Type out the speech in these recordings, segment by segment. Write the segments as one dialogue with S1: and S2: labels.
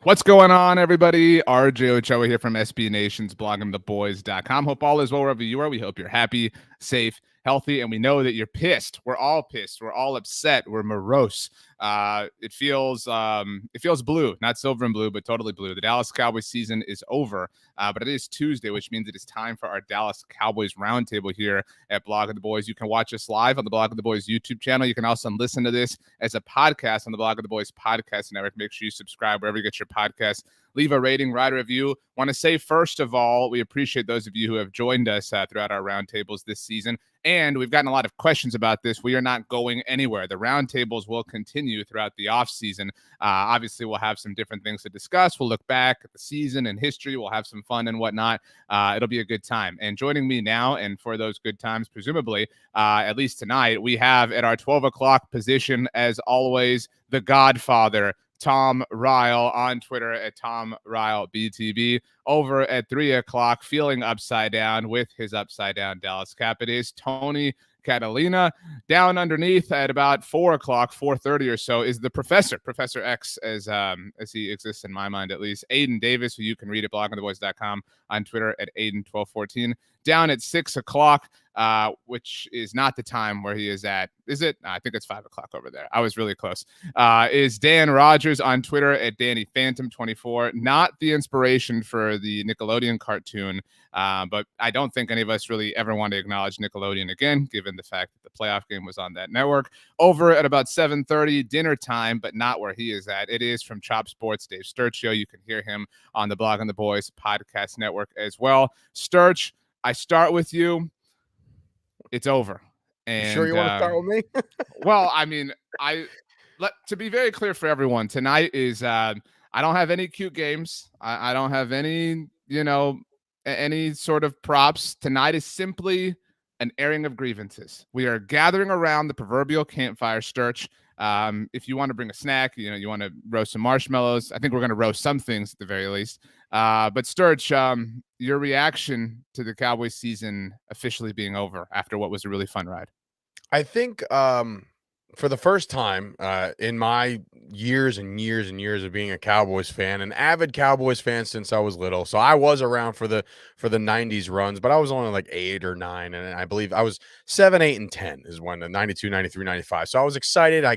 S1: What's going on, everybody? RJ Ochoa here from SB Nation's bloggingtheboys.com. Hope all is well wherever you are. We hope you're happy, safe, healthy, and we know that you're pissed. We're all pissed. We're all upset. We're morose. It feels blue, not silver and blue, but totally blue. The Dallas Cowboys season is over, but it is Tuesday, which means it is time for our Dallas Cowboys Roundtable here at Blog of the Boys. You can watch us live on the Blog of the Boys YouTube channel. You can also listen to this as a podcast on the Blog of the Boys podcast network. Make sure you subscribe wherever you get your podcast. Leave a rating, write a review. Want to say, first of all, we appreciate those of you who have joined us throughout our roundtables this season. And we've gotten a lot of questions about this. We are not going anywhere. The roundtables will continue throughout the offseason. Obviously, we'll have some different things to discuss. We'll look back at the season and history. We'll have some fun and whatnot. It'll be a good time. And joining me now, and for those good times, presumably, at least tonight, we have at our 12 o'clock position, as always, the Godfather, Tom Ryle, on Twitter at TomRyleBTB. Over at 3 o'clock, feeling upside down with his upside down Dallas cap, it is Tony Catalina. Down underneath at about 4 o'clock, 4:30 or so, is the Professor X, as he exists in my mind at least, Aidan Davis, who you can read at bloggingtheboys.com, on Twitter at Aidan1214. Down at 6 o'clock, which is not the time where he is at. Is it? I think it's 5 o'clock over there. I was really close. Is Dan Rogers on Twitter at DannyPhantom24. Not the inspiration for the Nickelodeon cartoon, but I don't think any of us really ever want to acknowledge Nickelodeon again, given the fact that the playoff game was on that network. Over at about 7:30, dinner time, but not where he is at. It is from Chop Sports, Dave Sturchio. You can hear him on the Blog on the Boys podcast network as well. Sturch, I start with you. It's over. And
S2: you sure you want to start with me?
S1: Well, I mean, to be very clear for everyone, tonight is I don't have any cute games. I don't have any, any sort of props. Tonight is simply an airing of grievances. We are gathering around the proverbial campfire, Sturch. If you want to bring a snack, you want to roast some marshmallows. I think we're going to roast some things at the very least. But Sturch, your reaction to the Cowboys season officially being over after what was a really fun ride?
S2: I think for the first time in my years and years and years of being a Cowboys fan, an avid Cowboys fan since I was little. So I was around for the 90s runs, but I was only like 8 or 9. And I believe I was 7, 8, and 10 is when the 92, 93, 95. So I was excited. I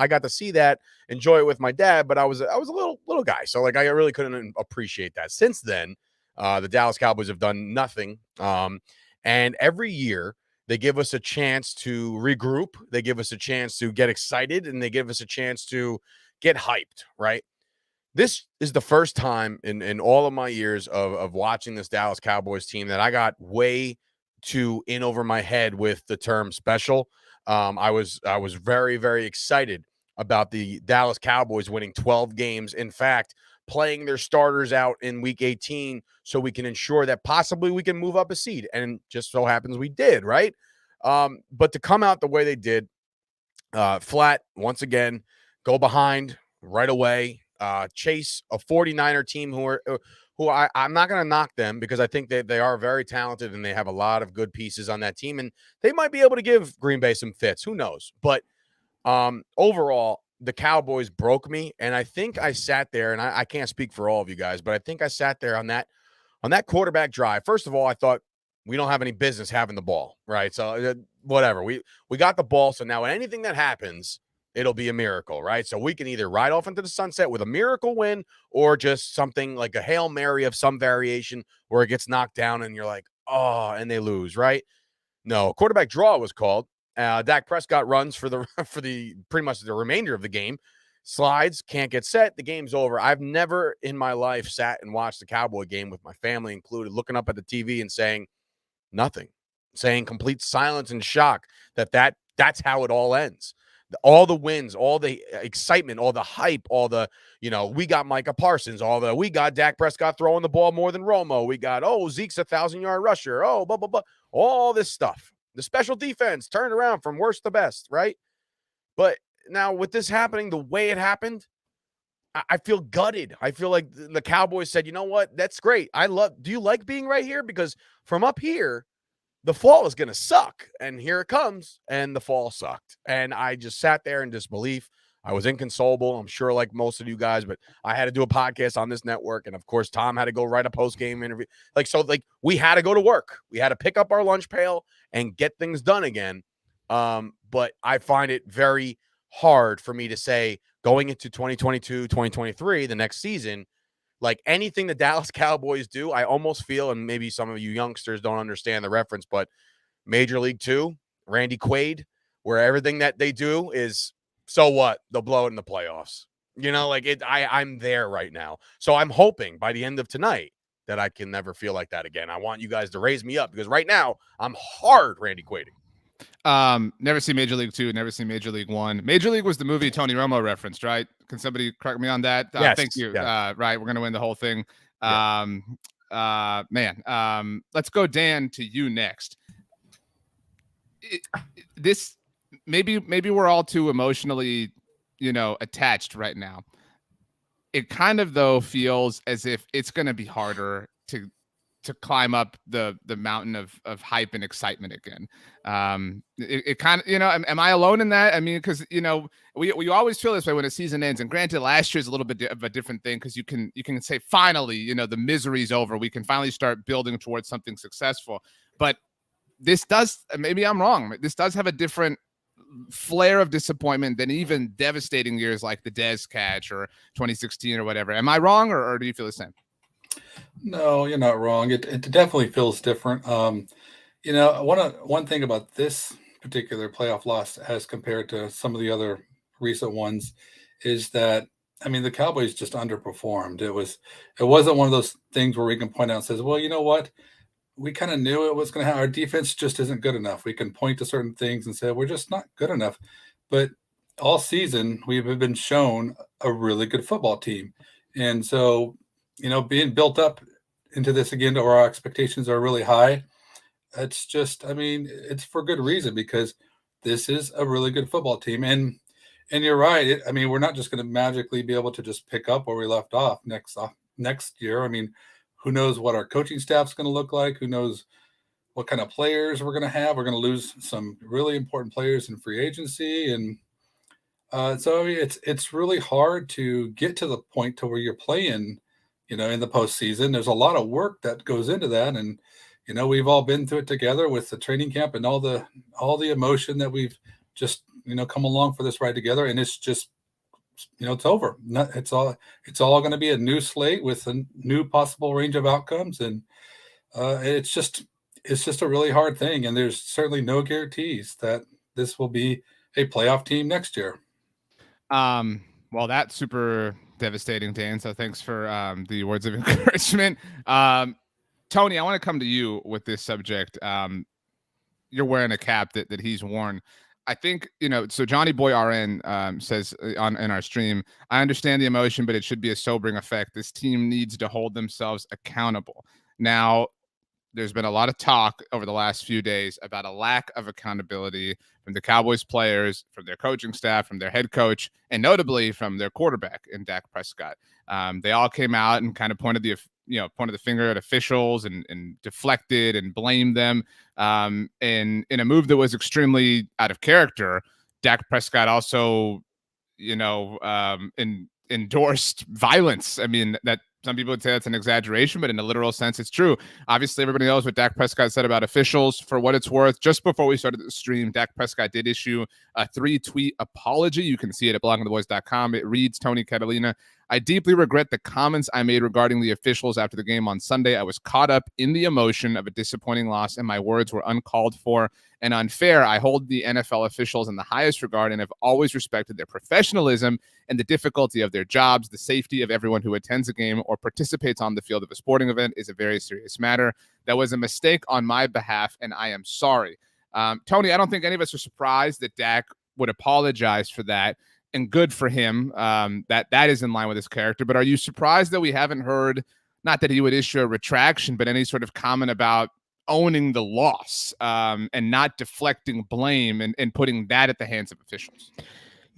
S2: got to see that, enjoy it with my dad, but I was a little guy. So like I really couldn't appreciate that. Since then, the Dallas Cowboys have done nothing. And every year, they give us a chance to regroup. They give us a chance to get excited, and they give us a chance to get hyped, right? This is the first time in all of my years of watching this Dallas Cowboys team that I got way too in over my head with the term special. I was very, very excited about the Dallas Cowboys winning 12 games. In fact, playing their starters out in week 18 so we can ensure that possibly we can move up a seed. And just so happens we did, right? But to come out the way they did, flat, once again, go behind right away, chase a 49er team who I'm not going to knock them because I think that they are very talented and they have a lot of good pieces on that team. And they might be able to give Green Bay some fits. Who knows? But overall, the Cowboys broke me, and I think I sat there, and I can't speak for all of you guys, but I think I sat there on that quarterback drive. First of all, I thought we don't have any business having the ball, right? So whatever, we got the ball, so now anything that happens, it'll be a miracle, right? So we can either ride off into the sunset with a miracle win or just something like a Hail Mary of some variation where it gets knocked down and you're like, oh, and they lose, right? No, quarterback draw was called. Dak Prescott runs for the pretty much the remainder of the game. Slides, can't get set. The game's over. I've never in my life sat and watched the Cowboy game with my family included, looking up at the TV and saying nothing, saying complete silence and shock that's how it all ends. All the wins, all the excitement, all the hype, all the, we got Micah Parsons, we got Dak Prescott throwing the ball more than Romo. We got, Zeke's 1,000-yard rusher. Blah, blah, blah. All this stuff. The special defense turned around from worst to best, right? But now with this happening the way it happened, I feel gutted. I feel like the Cowboys said, you know what? That's great. Do you like being right here? Because from up here, the fall is going to suck. And here it comes. And the fall sucked. And I just sat there in disbelief. I was inconsolable, I'm sure, like most of you guys, but I had to do a podcast on this network. And of course, Tom had to go write a post-game interview. We had to go to work. We had to pick up our lunch pail and get things done again. But I find it very hard for me to say going into 2022, 2023, the next season, like anything the Dallas Cowboys do, I almost feel, and maybe some of you youngsters don't understand the reference, but Major League 2, Randy Quaid, where everything that they do is, so what? They'll blow it in the playoffs. I'm there right now. So I'm hoping by the end of tonight that I can never feel like that again. I want you guys to raise me up because right now I'm hard Randy Quaiding.
S1: Never seen Major League 2, never seen Major League 1. Major League was the movie Tony Romo referenced, right? Can somebody correct me on that?
S2: Yes,
S1: thank you.
S2: yes.
S1: Right, we're gonna win the whole thing.
S2: Yeah.
S1: Let's go, Dan, to you next. This maybe we're all too emotionally, attached right now. It kind of though feels as if it's gonna be harder to climb up the mountain of hype and excitement again. It kind of, am I alone in that? I mean, because we always feel this way when a season ends. And granted, last year's a little bit of a different thing because you can say finally, the misery's over. We can finally start building towards something successful. But this does, maybe I'm wrong, this does have a different flair of disappointment than even devastating years like the Dez catch or 2016 or whatever. Am I wrong, or do you feel the same?
S3: No, you're not wrong. It definitely feels different. One thing about this particular playoff loss as compared to some of the other recent ones is that, I mean, the Cowboys just underperformed. It wasn't one of those things where we can point out and says, well, you know what? We kind of knew it was going to happen. Our defense just isn't good enough. We can point to certain things and say, we're just not good enough. But all season, we've been shown a really good football team. And so, being built up into this again, or our expectations are really high. It's just, I mean, it's for good reason because this is a really good football team. And you're right. We're not just going to magically be able to just pick up where we left off next year. I mean, who knows what our coaching staff's going to look like? Who knows what kind of players we're going to have? We're going to lose some really important players in free agency. And so it's really hard to get to the point to where you're playing, in the postseason. There's a lot of work that goes into that. And, we've all been through it together with the training camp and all the emotion that we've just, come along for this ride together. And it's just, it's over. It's all going to be a new slate with a new possible range of outcomes. And it's just a really hard thing. And there's certainly no guarantees that this will be a playoff team next year.
S1: Well, that's super devastating, Dan. So thanks for the words of encouragement. Tony, I want to come to you with this subject. You're wearing a cap that he's worn. I think, so Johnny Boy RN says in our stream, I understand the emotion, but it should be a sobering effect. This team needs to hold themselves accountable. Now, there's been a lot of talk over the last few days about a lack of accountability from the Cowboys players, from their coaching staff, from their head coach, and notably from their quarterback in Dak Prescott. They all came out and kind of pointed the finger at officials and deflected and blamed them. And in a move that was extremely out of character, Dak Prescott also, endorsed violence. I mean, that some people would say that's an exaggeration, but in a literal sense, it's true. Obviously, everybody knows what Dak Prescott said about officials. For what it's worth, just before we started the stream, Dak Prescott did issue a 3-tweet apology. You can see it at bloggingtheboys.com. It reads, Tony Catalina, I deeply regret the comments I made regarding the officials after the game on Sunday. I was caught up in the emotion of a disappointing loss, and my words were uncalled for and unfair. I hold the NFL officials in the highest regard and have always respected their professionalism and the difficulty of their jobs. The safety of everyone who attends a game or participates on the field of a sporting event is a very serious matter. That was a mistake on my behalf, and I am sorry. Tony, I don't think any of us are surprised that Dak would apologize for that, and good for him. That is in line with his character. But are you surprised that we haven't heard, not that he would issue a retraction, but any sort of comment about owning the loss and not deflecting blame and putting that at the hands of officials?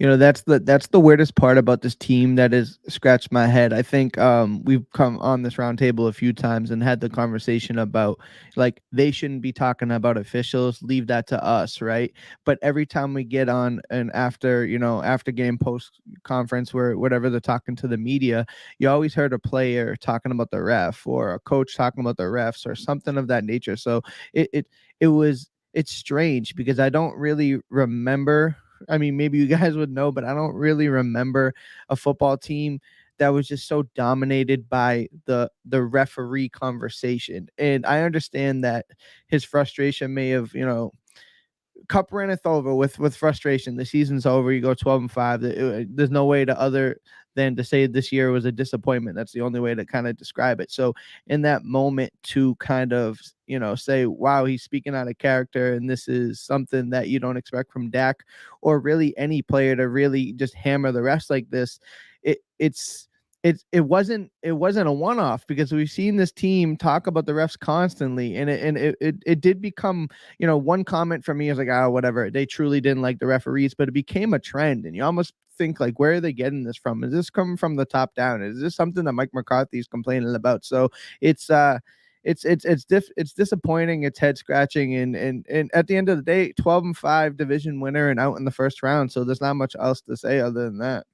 S4: that's the weirdest part about this team that has scratched my head. I think we've come on this roundtable a few times and had the conversation about like they shouldn't be talking about officials, leave that to us, right? But every time we get on and after game post conference where whatever they're talking to the media, you always heard a player talking about the ref or a coach talking about the refs or something of that nature. So it's strange because I don't really remember. I mean, maybe you guys would know, but I don't really remember a football team that was just so dominated by the referee conversation. And I understand that his frustration may have, cup runneth over with frustration. The season's over. You go 12-5. There's no way to other than to say this year was a disappointment. That's the only way to kind of describe it. So in that moment to kind of, say, wow, he's speaking out of character and this is something that you don't expect from Dak or really any player to really just hammer the refs like this. It wasn't a one-off because we've seen this team talk about the refs constantly, and it did become, one comment from me is like, oh, whatever, they truly didn't like the referees, but it became a trend, and you almost think like, where are they getting this from? Is this coming from the top down? Is this something that Mike McCarthy is complaining about? So it's disappointing. It's head scratching, and at the end of the day, 12-5 division winner and out in the first round. So there's not much else to say other than that.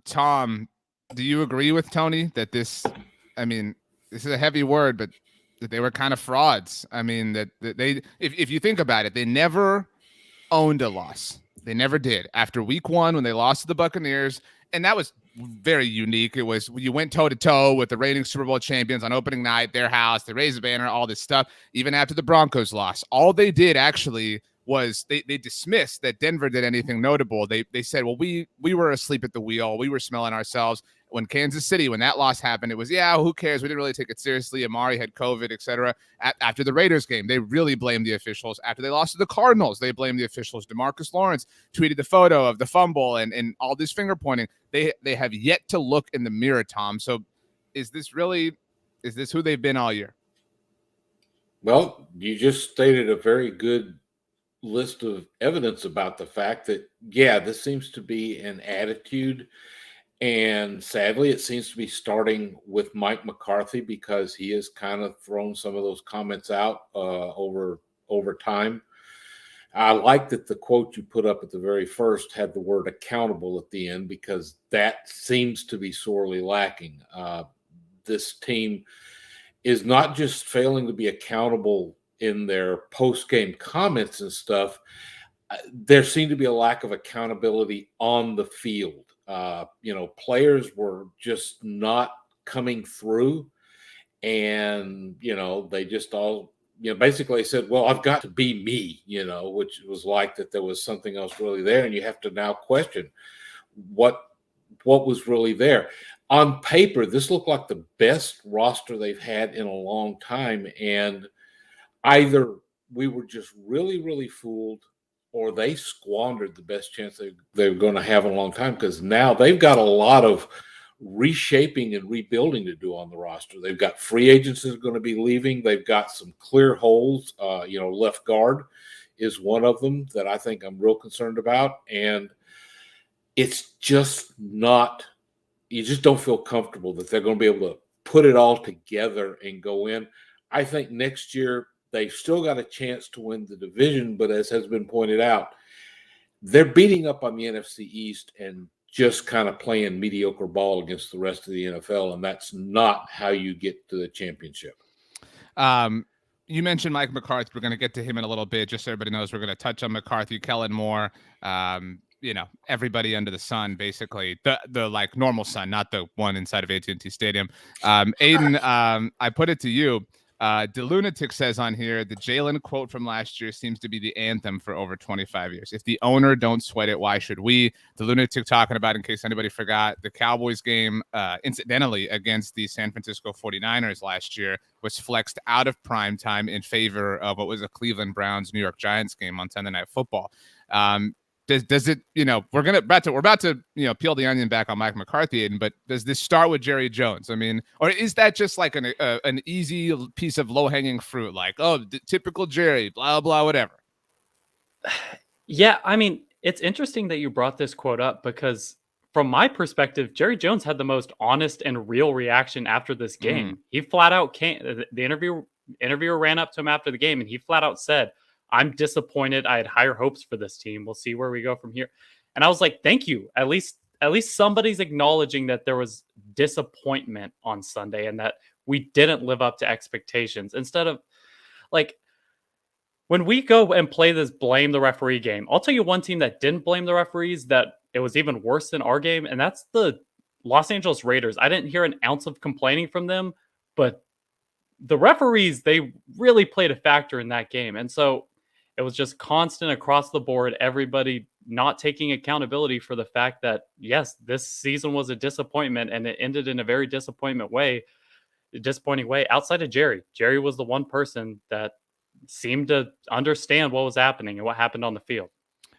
S1: Tom, do you agree with Tony that this is a heavy word, but that they were kind of frauds? I mean, that they, if you think about it, they never owned a loss. They never did. After week 1, when they lost to the Buccaneers, and that was very unique. It was, you went toe to toe with the reigning Super Bowl champions on opening night, their house, they raised a banner, all this stuff. Even after the Broncos lost, all they did actually was they dismissed that Denver did anything notable. They said, well, we were asleep at the wheel. We were smelling ourselves. When Kansas City, when that loss happened, it was, yeah, who cares? We didn't really take it seriously. Amari had COVID, etc. After the Raiders game, they really blamed the officials. After they lost to the Cardinals, they blamed the officials. DeMarcus Lawrence tweeted the photo of the fumble and all this finger pointing. They have yet to look in the mirror, Tom. So is this who they've been all year?
S5: Well, you just stated a very good list of evidence about the fact that, yeah, this seems to be an attitude. And sadly, it seems to be starting with Mike McCarthy because he has kind of thrown some of those comments out over time. I like that the quote you put up at the very first had the word accountable at the end because that seems to be sorely lacking. This team is not just failing to be accountable in their post-game comments and stuff. There seemed to be a lack of accountability on the field. Players were just not coming through, and they just all basically said, well, I've got to be me, which was like that there was something else really there, and you have to now question what was really there. On paper, this looked like the best roster they've had in a long time, and either we were just really, really fooled, or they squandered the best chance they were going to have in a long time, because now they've got a lot of reshaping and rebuilding to do on the roster. They've got free agents that are going to be leaving. They've got some clear holes. Left guard is one of them that I think I'm real concerned about. And it's just not – you just don't feel comfortable that they're going to be able to put it all together and go in. I think next year – they've still got a chance to win the division, but as has been pointed out, they're beating up on the NFC East and just kind of playing mediocre ball against the rest of the NFL, and that's not how you get to the championship.
S1: You mentioned Mike McCarthy. We're going to get to him in a little bit. Just so everybody knows, we're going to touch on McCarthy, Kellen Moore, everybody under the sun, basically the like normal sun, not the one inside of AT&T Stadium. Aidan, I put it to you. The Lunatic says on here, the Jalen quote from last year seems to be the anthem for over 25 years. If the owner don't sweat it, why should we? The Lunatic talking about, in case anybody forgot, the Cowboys game, incidentally, against the San Francisco 49ers last year was flexed out of prime time in favor of what was a Cleveland Browns New York Giants game on Sunday Night Football. Does it, we're about to peel the onion back on Mike McCarthy, Aiden, but does this start with Jerry Jones? I mean, or is that just like an easy piece of low hanging fruit? Like, oh, the typical Jerry, blah, blah, whatever.
S6: Yeah. I mean, It's interesting that you brought this quote up because from my perspective, Jerry Jones had the most honest and real reaction after this game. He flat out came, the interviewer ran up to him after the game and he flat out said, "I'm disappointed. I had higher hopes for this team. We'll see where we go from here." And I was like, thank you. At least somebody's acknowledging that there was disappointment on Sunday and that we didn't live up to expectations. Instead of like, when we go and play this blame the referee game, I'll tell you one team that didn't blame the referees, that it was even worse than our game, and that's the Los Angeles Raiders. I didn't hear an ounce of complaining from them, but the referees, they really played a factor in that game. And so it was just constant across the board, everybody not taking accountability for the fact that, yes, this season was a disappointment and it ended in a very disappointing way outside of Jerry. Jerry was the one person that seemed to understand what was happening and what happened on the field.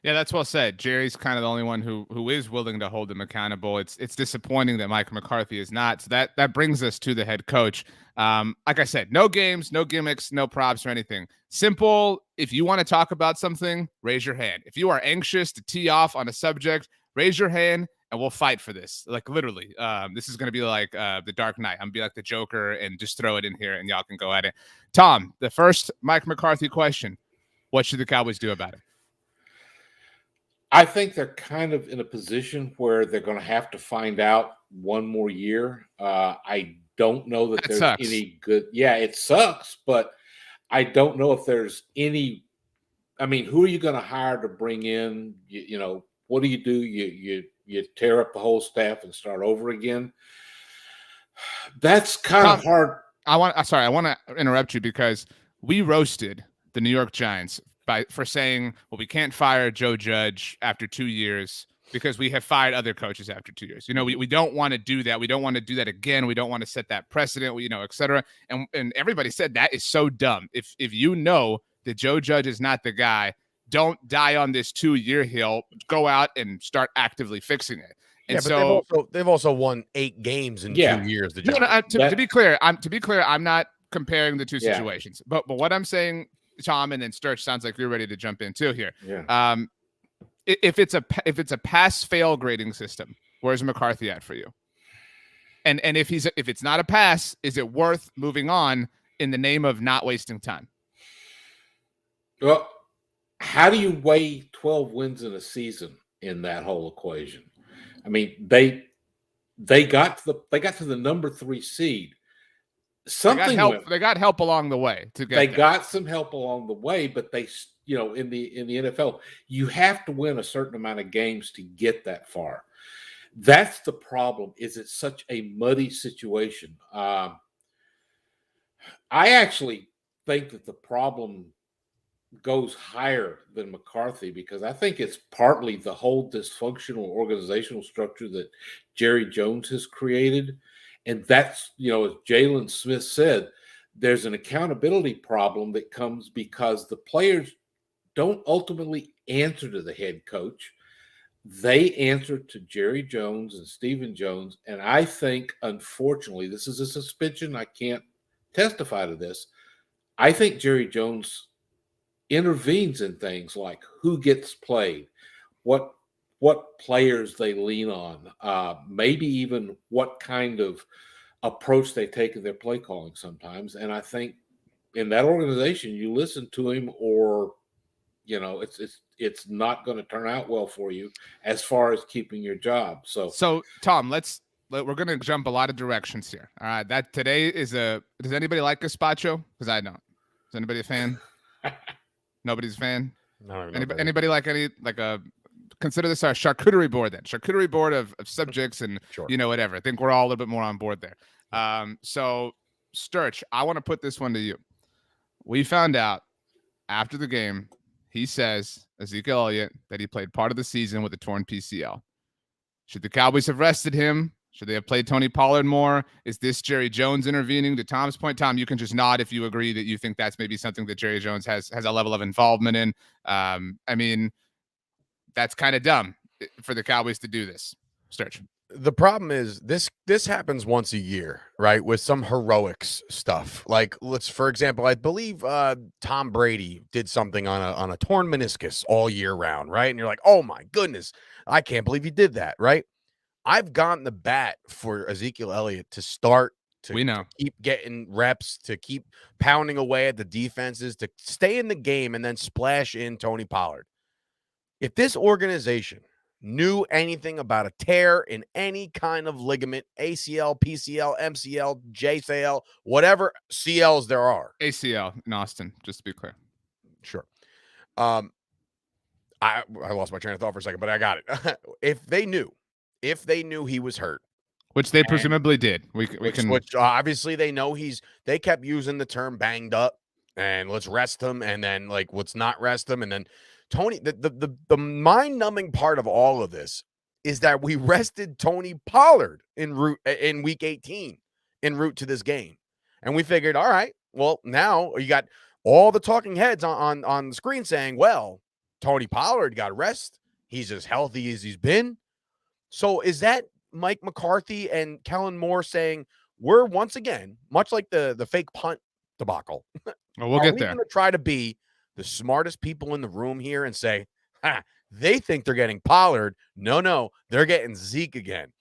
S1: Yeah, that's well said. Jerry's kind of the only one who is willing to hold them accountable. It's disappointing that Mike McCarthy is not. So that brings us to the head coach. Like I said, no games, no gimmicks, no props or anything. Simple. If you want to talk about something, raise your hand. If you are anxious to tee off on a subject, raise your hand and we'll fight for this. Like literally, this is going to be like the Dark Knight. I'm going to be like the Joker and just throw it in here and y'all can go at it. Tom, the first Mike McCarthy question: what should the Cowboys do about it?
S5: I think they're kind of in a position where they're going to have to find out one more year. I don't know that there's
S1: sucks.
S5: Any good. Yeah, it sucks, but I don't know if there's any. I mean, who are you going to hire to bring in? You know, what do? You tear up the whole staff and start over again? That's kind of hard.
S1: I want to interrupt you because we roasted the New York Giants for saying, well, we can't fire Joe Judge after 2 years because we have fired other coaches after 2 years. You know, we don't want to do that. We don't want to do that again. We don't want to set that precedent, you know, et cetera. And everybody said that is so dumb. If you know that Joe Judge is not the guy, don't die on this 2-year hill. Go out and start actively fixing it. And
S2: yeah, but
S1: so
S2: they've also won 8 games in 2 years. The Giants.
S1: To be clear, I'm not comparing the two situations. But what I'm saying, Tom, and then Sturch, sounds like you're ready to jump in too here.
S5: Yeah.
S1: If it's a pass-fail grading system, where's McCarthy at for you? And if it's not a pass, is it worth moving on in the name of not wasting time?
S5: Well, how do you weigh 12 wins in a season in that whole equation? I mean, they got to the number 3 seed.
S1: They got help along the way to get.
S5: They got some help along the way, but they, you know, in the NFL, you have to win a certain amount of games to get that far. That's the problem. Is it's such a muddy situation. I actually think that the problem goes higher than McCarthy because I think it's partly the whole dysfunctional organizational structure that Jerry Jones has created. And that's, you know, as Jalen Smith said, there's an accountability problem that comes because the players don't ultimately answer to the head coach. They answer to Jerry Jones and Stephen Jones. And I think, unfortunately, this is a suspicion. I can't testify to this. I think Jerry Jones intervenes in things like who gets played, what players they lean on, maybe even what kind of approach they take in their play calling sometimes. And I think in that organization, you listen to him or, you know, it's not going to turn out well for you as far as keeping your job. So
S1: Tom, we're going to jump a lot of directions here. All right. That today does anybody like gazpacho? Because I don't. Is anybody a fan? Nobody's a fan?
S2: No,
S1: anybody like consider this our charcuterie board then. Charcuterie board of subjects and,
S2: sure.
S1: You know, whatever. I think we're all a little bit more on board there. So, Sturch, I want to put this one to you. We found out after the game, he says, Ezekiel Elliott, that he played part of the season with a torn PCL. Should the Cowboys have rested him? Should they have played Tony Pollard more? Is this Jerry Jones intervening? To Tom's point, Tom, you can just nod if you agree that you think that's maybe something that Jerry Jones has a level of involvement in. I mean, that's kind of dumb for the Cowboys to do this. Sturch.
S2: the problem is this happens once a year, right? With some heroics stuff. Like for example, I believe Tom Brady did something on a torn meniscus all year round, right? And you're like, oh my goodness, I can't believe he did that, right? I've gotten the bat for Ezekiel Elliott to start to keep getting reps, to keep pounding away at the defenses, to stay in the game and then splash in Tony Pollard. If this organization knew anything about a tear in any kind of ligament, ACL, PCL, MCL, JCL, whatever CLs there are.
S1: ACL in Austin, just to be clear.
S2: Sure. I lost my train of thought for a second, but I got it. If they knew he was hurt,
S1: which they presumably did,
S2: which obviously they know they kept using the term banged up and let's rest him, and then like let's not rest him, and then Tony, the mind-numbing part of all of this is that we rested Tony Pollard in week 18 en route to this game. And we figured, all right, well, now you got all the talking heads on the screen saying, well, Tony Pollard got rest. He's as healthy as he's been. So is that Mike McCarthy and Kellen Moore saying we're once again, much like the fake punt debacle,
S1: well, we'll get there.
S2: We're going to try to be the smartest people in the room here and say, they think they're getting Pollard. No, they're getting Zeke again.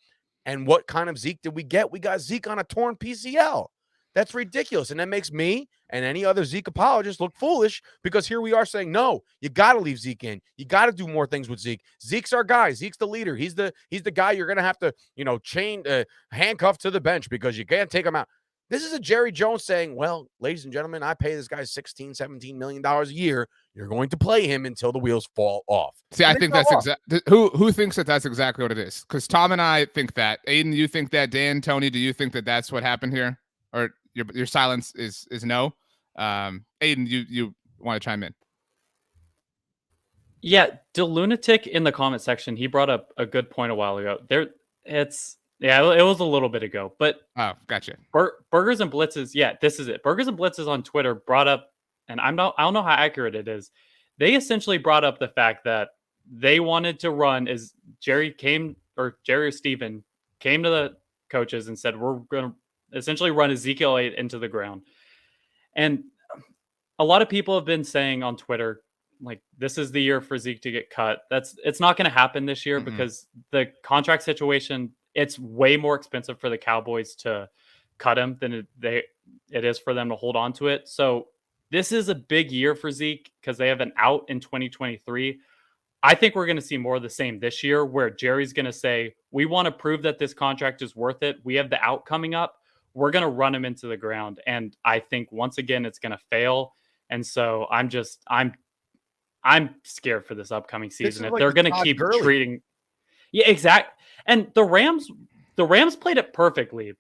S2: And what kind of Zeke did we get? We got Zeke on a torn PCL. That's ridiculous. And that makes me and any other Zeke apologist look foolish, because here we are saying, no, you got to leave Zeke in. You got to do more things with Zeke. Zeke's our guy. Zeke's the leader. He's the guy you're going to have to, handcuff to the bench because you can't take him out. This is a Jerry Jones saying, well, ladies and gentlemen, I pay this guy $16-17 million a year. You're going to play him until the wheels fall off.
S1: See, I think that's exactly who thinks that that's exactly what it is. Because Tom and I think that. Aidan, you think that? Dan, Tony, do you think that that's what happened here? Or your silence is no? Aidan, you want to chime in?
S6: Yeah, DeLunatic in the comment section, he brought up a good point a while ago. Yeah, it was a little bit ago, but
S1: oh, gotcha.
S6: Burgers and Blitzes, yeah, this is it. Burgers and Blitzes on Twitter brought up, and I don't know how accurate it is. They essentially brought up the fact that they wanted to run as Jerry or Steven came to the coaches and said, we're going to essentially run Ezekiel Elliott into the ground. And a lot of people have been saying on Twitter, like, this is the year for Zeke to get cut. It's not going to happen this year because the contract situation, it's way more expensive for the Cowboys to cut him than it is for them to hold on to it. So this is a big year for Zeke because they have an out in 2023. I think we're going to see more of the same this year, where Jerry's going to say, we want to prove that this contract is worth it. We have the out coming up. We're going to run him into the ground. And I think once again, it's going to fail. And so I'm scared for this upcoming season. If they're going to keep treating. Yeah, exactly. And the Rams played it perfectly.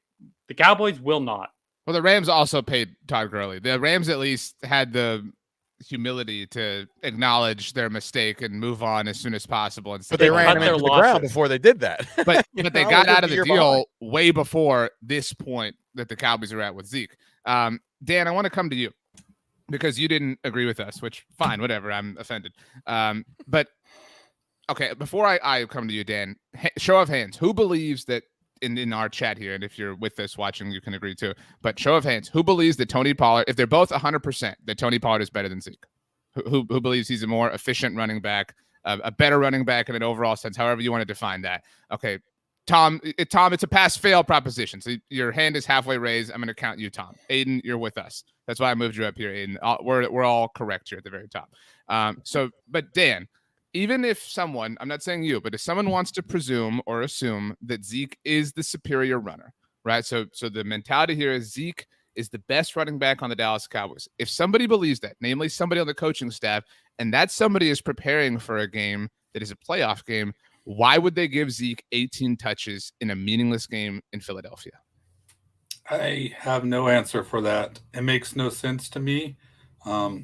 S6: The Cowboys will not.
S1: Well, the Rams also paid Todd Gurley. The Rams at least had the humility to acknowledge their mistake and move on as soon as possible.
S2: But they ran him into the ground before they did that.
S1: But they got out of the deal way before this point that the Cowboys are at with Zeke. Dan, I want to come to you because you didn't agree with us, which fine, whatever. I'm offended. But okay, before I come to you, Dan, show of hands, who believes that in our chat here, and if you're with us watching, you can agree too, but show of hands, who believes that Tony Pollard, if they're both 100%, that Tony Pollard is better than Zeke? Who believes he's a more efficient running back, a better running back in an overall sense, however you want to define that? Okay, Tom, it's a pass-fail proposition, so your hand is halfway raised. I'm going to count you, Tom. Aidan, you're with us. That's why I moved you up here, Aidan. We're all correct here at the very top. But Dan, even if someone, I'm not saying you, but if someone wants to presume or assume that Zeke is the superior runner, right? So the mentality here is Zeke is the best running back on the Dallas Cowboys. If somebody believes that, namely somebody on the coaching staff, and that somebody is preparing for a game that is a playoff game, why would they give Zeke 18 touches in a meaningless game in Philadelphia?
S3: I have no answer for that. It makes no sense to me. We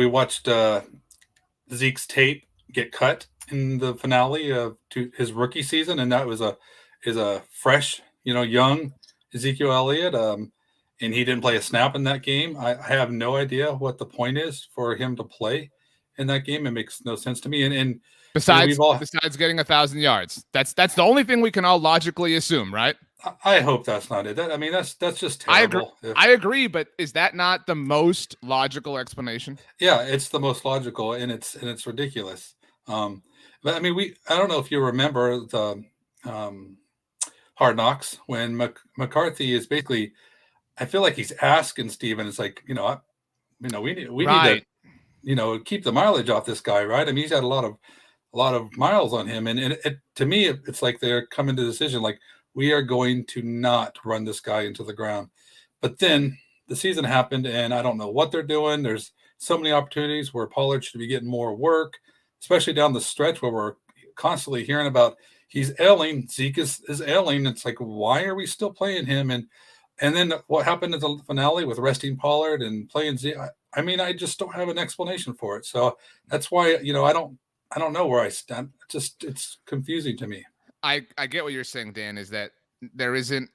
S3: watched Zeke's tape get cut in the finale of his rookie season, and that was a fresh, young Ezekiel Elliott, and he didn't play a snap in that game. I have no idea what the point is for him to play in that game. It makes no sense to me. And
S1: Besides
S3: all,
S1: besides getting 1,000 yards. That's the only thing we can all logically assume, right?
S3: I hope that's not it. That's just terrible.
S1: I agree, but is that not the most logical explanation?
S3: Yeah, it's the most logical, and it's ridiculous. But I mean, I don't know if you remember the Hard Knocks when McCarthy is basically, I feel like he's asking Steven, it's like, we need to, keep the mileage off this guy, right? I mean, he's had a lot of miles on him, and to me, it's like they're coming to the decision, like, we are going to not run this guy into the ground. But then the season happened, and I don't know what they're doing. There's so many opportunities where Pollard should be getting more work, especially down the stretch where we're constantly hearing about he's ailing. Zeke is ailing. It's like, why are we still playing him? And then what happened at the finale with resting Pollard and playing Zeke? I mean, I just don't have an explanation for it. So that's why, I don't know where I stand. It's confusing to me.
S1: I get what you're saying, Dan, is that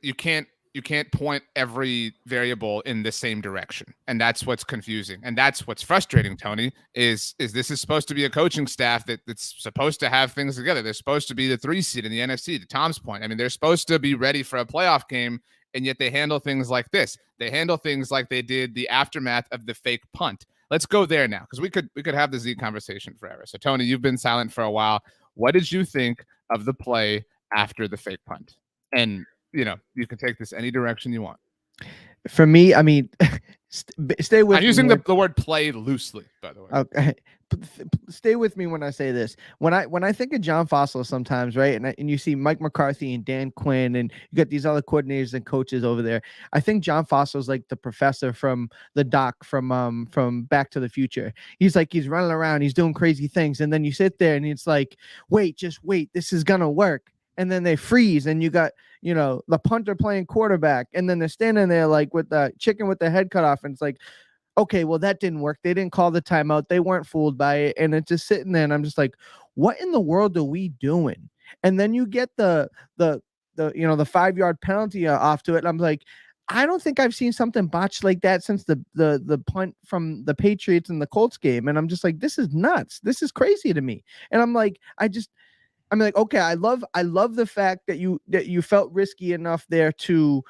S1: you can't point every variable in the same direction. And that's what's confusing. And that's what's frustrating, Tony, is this is supposed to be a coaching staff that's supposed to have things together. They're supposed to be the 3 seed in the NFC, to Tom's point. I mean, they're supposed to be ready for a playoff game, and yet they handle things like this. They handle things like they did the aftermath of the fake punt. Let's go there now, because we could have the Z conversation forever. So, Tony, you've been silent for a while. What did you think of the play after the fake punt? And, you can take this any direction you want.
S4: For me, I mean, stay with me.
S1: I'm using the word play loosely, by the way.
S4: Okay. Stay with me when I say this. When I think of John Fossil sometimes, right, and you see Mike McCarthy and Dan Quinn, and you got these other coordinators and coaches over there, I think John Fossil's like the professor from the doc from Back to the Future. He's running around, he's doing crazy things, and then you sit there and it's like, just wait, this is gonna work. And then they freeze, and you got, the punter playing quarterback, and then they're standing there like with the chicken with their head cut off, and it's like, okay, well, that didn't work. They didn't call the timeout. They weren't fooled by it. And it's just sitting there, and I'm just like, what in the world are we doing? And then you get the 5-yard penalty off to it. And I'm like, I don't think I've seen something botched like that since the punt from the Patriots and the Colts game. And I'm just like, this is nuts. This is crazy to me. And I'm like, okay, I love the fact that you felt risky enough there to,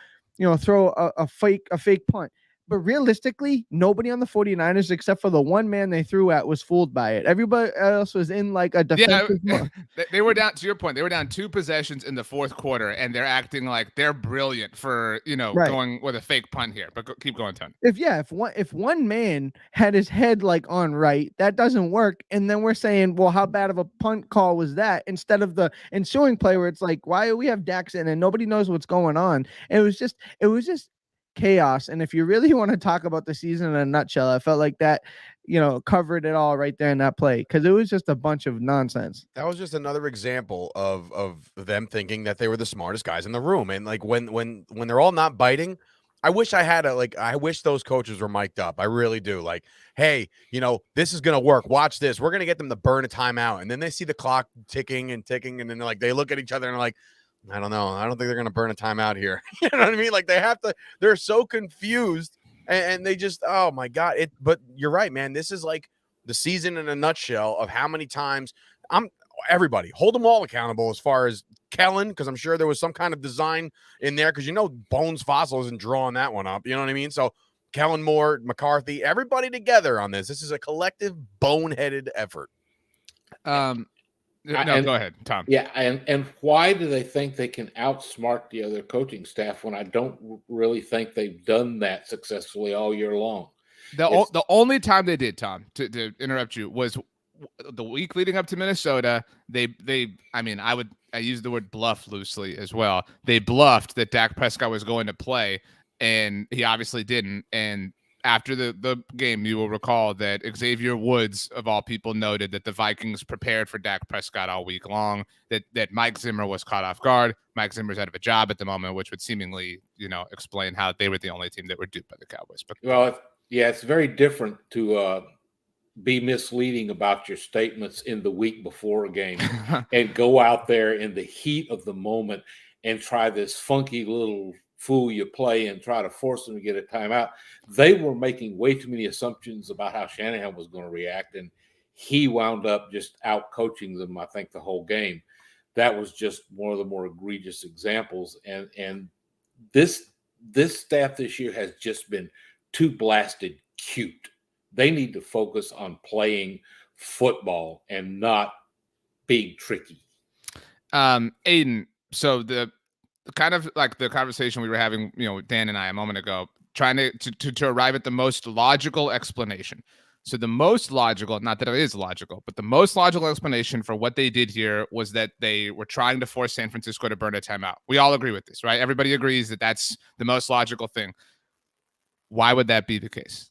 S4: throw a fake punt. But realistically, nobody on the 49ers, except for the one man they threw at, was fooled by it. Everybody else was in like a defensive mode.
S1: They were down, to your point, they were down 2 possessions in the fourth quarter, and they're acting like they're brilliant for, going with a fake punt here. But keep going, Tony.
S4: If one man had his head like on right, that doesn't work. And then we're saying, well, how bad of a punt call was that? Instead of the ensuing play where it's like, why do we have Dax in and nobody knows what's going on? And it was just chaos. And if you really want to talk about the season in a nutshell, I felt like that, covered it all right there in that play, because it was just a bunch of nonsense.
S2: That was just another example of them thinking that they were the smartest guys in the room. And like when they're all not biting, I wish I wish those coaches were mic'd up. I really do. Like, hey, this is going to work. Watch this. We're going to get them to burn a timeout. And then they see the clock ticking. And then they look at each other and they're like, I don't know. I don't think they're going to burn a timeout here. You know what I mean? Like they're so confused and they just, oh my God. But you're right, man. This is like the season in a nutshell of how many times everybody hold them all accountable as far as Kellen, because I'm sure there was some kind of design in there, because Bones Fossil isn't drawing that one up. You know what I mean? So Kellen Moore, McCarthy, everybody together on this. This is a collective boneheaded effort.
S1: Go ahead, Tom.
S5: Yeah, and why do they think they can outsmart the other coaching staff when I don't really think they've done that successfully all year long?
S1: The only time they did, Tom, to interrupt you, was the week leading up to Minnesota. I use the word bluff loosely as well. They bluffed that Dak Prescott was going to play, and he obviously didn't. And after the game, you will recall that Xavier Woods, of all people, noted that the Vikings prepared for Dak Prescott all week long, that Mike Zimmer was caught off guard. Mike Zimmer's out of a job at the moment, which would seemingly, explain how they were the only team that were duped by the Cowboys. But
S5: it's very different to be misleading about your statements in the week before a game and go out there in the heat of the moment and try this funky little fool you play and try to force them to get a timeout. They were making way too many assumptions about how Shanahan was going to react, and he wound up just out coaching them, I think, the whole game. That was just one of the more egregious examples. And this staff this year has just been too blasted cute. They need to focus on playing football and not being tricky.
S1: Aidan, so the kind of like the conversation we were having, Dan and I a moment ago, trying to arrive at the most logical explanation. So the most logical, not that it is logical, but the most logical explanation for what they did here was that they were trying to force San Francisco to burn a timeout. We all agree with this, right? Everybody agrees that that's the most logical thing. Why would that be the case?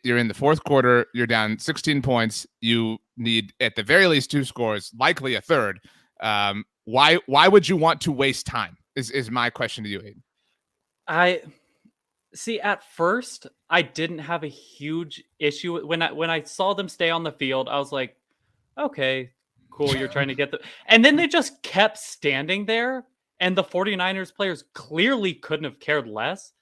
S1: You're in the fourth quarter, you're down 16 points. You need at the very least 2 scores, likely a third. Why would you want to waste time is my question to you, Aidan.
S6: See, at first, I didn't have a huge issue when I saw them stay on the field. I was like, okay, cool, you're trying to get the... And then they just kept standing there, and the 49ers players clearly couldn't have cared less.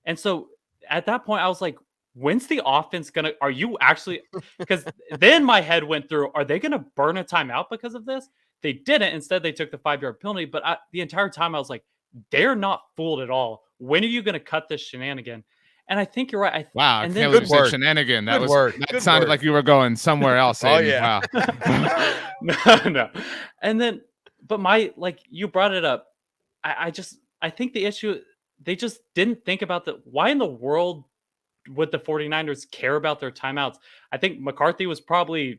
S6: And so at that point, I was like, when's the offense going to... Are you actually... Because then my head went through, are they going to burn a timeout because of this? They didn't. Instead, they took the 5-yard penalty. But the entire time, I was like, they're not fooled at all. When are you going to cut this shenanigan? And I think you're right.
S1: Wow,
S6: and
S1: I
S6: then,
S1: can't believe you said shenanigan. That sounded like you were going somewhere else.
S2: Oh, yeah.
S1: Wow.
S6: No. And then, but you brought it up. I think the issue, they just didn't think about why in the world would the 49ers care about their timeouts? I think McCarthy probably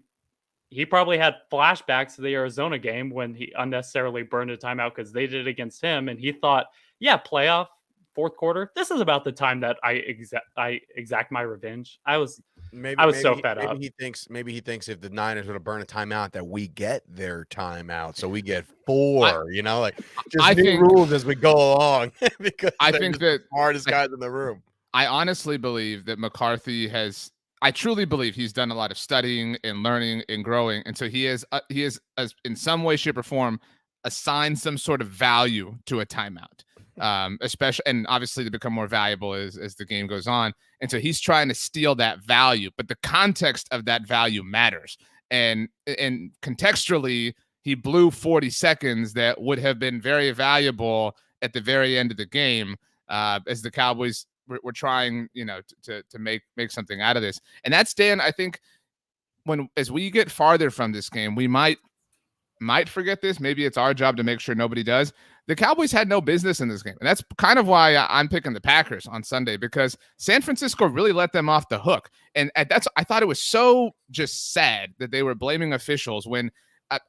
S6: had flashbacks to the Arizona game when he unnecessarily burned a timeout because they did it against him. And he thought, yeah, playoff, fourth quarter, this is about the time that I exact my revenge. I was so fed up.
S2: Maybe he thinks if the Niners were to burn a timeout that we get their timeout, so we get 4. Just new rules as we go along. Because
S1: I think that
S2: smartest guys in the room.
S1: I honestly believe that McCarthy I truly believe he's done a lot of studying and learning and growing, and so he is in some way, shape, or form assigned some sort of value to a timeout. Especially, and obviously to become more valuable as the game goes on. And so he's trying to steal that value, but the context of that value matters. And contextually, he blew 40 seconds that would have been very valuable at the very end of the game, as the Cowboys were trying, to make something out of this. And that's, Dan, I think as we get farther from this game, we might forget this. Maybe it's our job to make sure nobody does. The Cowboys had no business in this game. And that's kind of why I'm picking the Packers on Sunday, because San Francisco really let them off the hook. And I thought it was so just sad that they were blaming officials when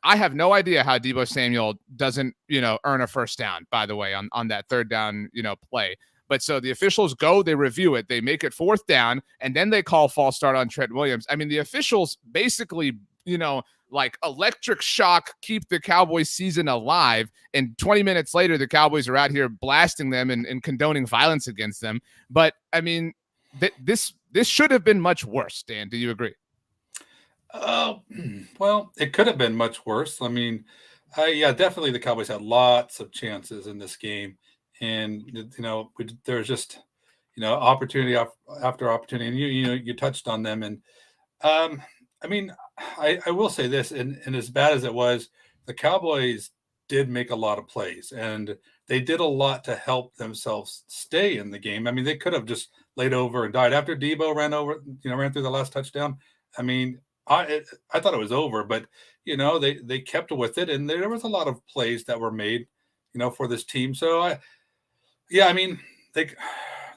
S1: I have no idea how Deebo Samuel doesn't, earn a first down, by the way, on that third down, play. But so the officials go, they review it, they make it fourth down, and then they call false start on Trent Williams. I mean, the officials basically, like electric shock keep the Cowboys season alive. And 20 minutes later, the Cowboys are out here blasting them and condoning violence against them. But I mean, this should have been much worse. Dan, do you agree?
S3: Well, it could have been much worse. I mean, yeah, definitely the Cowboys had lots of chances in this game. And, there's just, opportunity after opportunity. And you touched on them. And, I mean, I will say this, and as bad as it was, the Cowboys did make a lot of plays, and they did a lot to help themselves stay in the game. I mean, they could have just laid over and died after Deebo ran through the last touchdown. I mean, I thought it was over, but they kept with it, and there was a lot of plays that were made, for this team. So there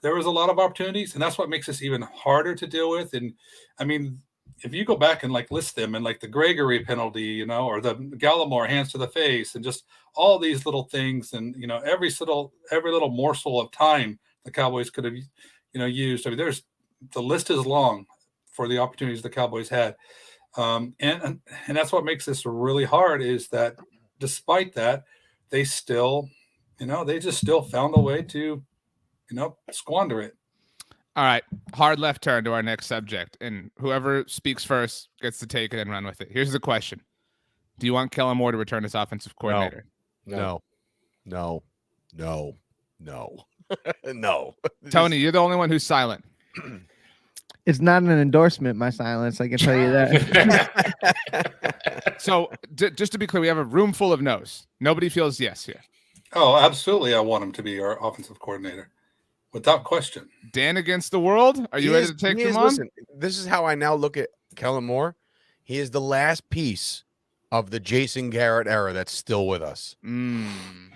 S3: was a lot of opportunities, and that's what makes this even harder to deal with. And I mean, if you go back and list them, and the Gregory penalty, or the Gallimore hands to the face, and just all these little things, and every little morsel of time the Cowboys could have used. I mean, the list is long for the opportunities the Cowboys had, and that's what makes this really hard, is that despite that, they still found a way to squander it.
S1: All right, hard left turn to our next subject, and whoever speaks first gets to take it and run with it. Here's the question: do you want Kellen Moore to return as offensive coordinator?
S2: No. No.
S1: Tony, you're the only one who's silent.
S4: It's not an endorsement, my silence. I can tell you that.
S1: So just to be clear, we have a room full of no's. Nobody feels yes here.
S3: Oh, absolutely. I want him to be our offensive coordinator without question.
S1: Dan against the world. Are you ready to take them on?
S2: Listen, this is how I now look at Kellen Moore. He is the last piece of the Jason Garrett era that's still with us.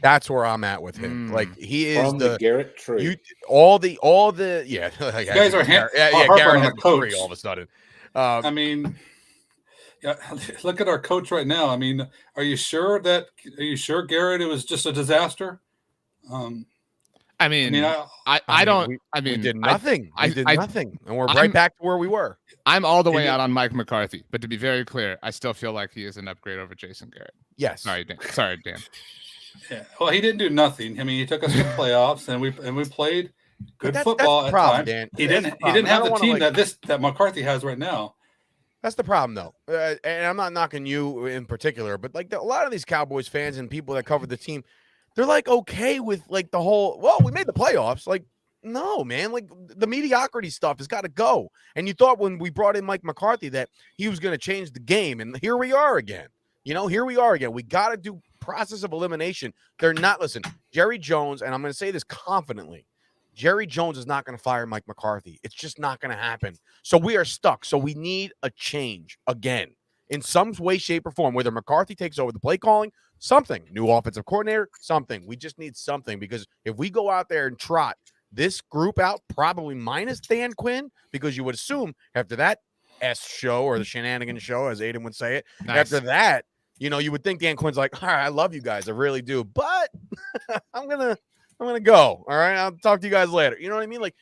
S2: That's where I'm at with him. Like he is
S5: From the Garrett tree.
S2: All the yeah. Like,
S3: You guys are
S2: Garrett
S3: on
S2: has
S3: a
S2: the
S3: coach
S2: tree all of a sudden.
S3: I mean, yeah, look at our coach right now. I mean, are you sure Garrett, it was just a disaster?
S1: I mean, we
S2: did nothing. We did nothing, and we're back to where we were.
S1: I'm all the way out on Mike McCarthy, but to be very clear, I still feel like he is an upgrade over Jason Garrett.
S2: Yes.
S1: Sorry, Dan.
S3: Yeah. Well, he didn't do nothing. I mean, he took us to the playoffs, and we played good football
S2: that's the problem,
S3: at times.
S2: Dan.
S3: He didn't have the team that McCarthy has right now.
S2: That's the problem, though. And I'm not knocking you in particular, but like a lot of these Cowboys fans and people that cover the team, they're like okay with like the whole, well, we made the playoffs. Like, no, man, like the mediocrity stuff has got to go. And you thought when we brought in Mike McCarthy that he was going to change the game. And here we are again. We got to do process of elimination. They're not, listen, Jerry Jones, and I'm going to say this confidently, Jerry Jones is not going to fire Mike McCarthy. It's just not going to happen. So we are stuck. So we need a change again in some way, shape, or form, whether McCarthy takes over the play calling, something, new offensive coordinator, something. We just need something, because if we go out there and trot this group out, probably minus Dan Quinn, because you would assume after that S show or the shenanigan show, as Aidan would say it, after that, you would think Dan Quinn's like, all right, I love you guys. I really do. But I'm going to go. All right. I'll talk to you guys later. You know what I mean? Like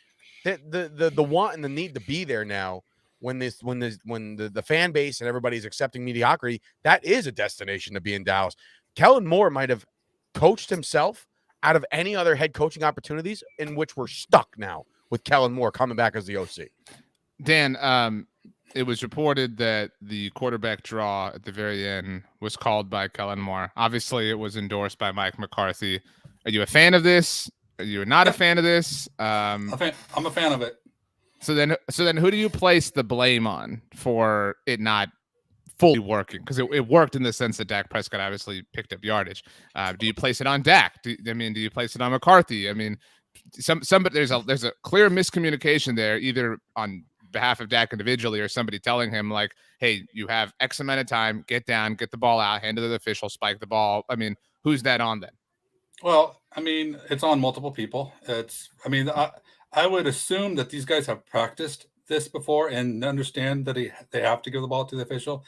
S2: the want and the need to be there now when the fan base and everybody's accepting mediocrity, that is a destination to be in Dallas. Kellen Moore might have coached himself out of any other head coaching opportunities, in which we're stuck now with Kellen Moore coming back as the OC.
S1: Dan, it was reported that the quarterback draw at the very end was called by Kellen Moore. Obviously, it was endorsed by Mike McCarthy. Are you a fan of this? Are you not a fan of this?
S3: I'm a fan of it.
S1: So then who do you place the blame on for it not fully working? Because it worked in the sense that Dak Prescott obviously picked up yardage. Do you place it on Dak? Do you place it on McCarthy? I mean, there's a clear miscommunication there, either on behalf of Dak individually or somebody telling him like, hey, you have X amount of time, get down, get the ball out, hand it to the official, spike the ball. I mean, who's that on then?
S3: Well, I mean, it's on multiple people. I would assume that these guys have practiced this before and understand that they have to give the ball to the official.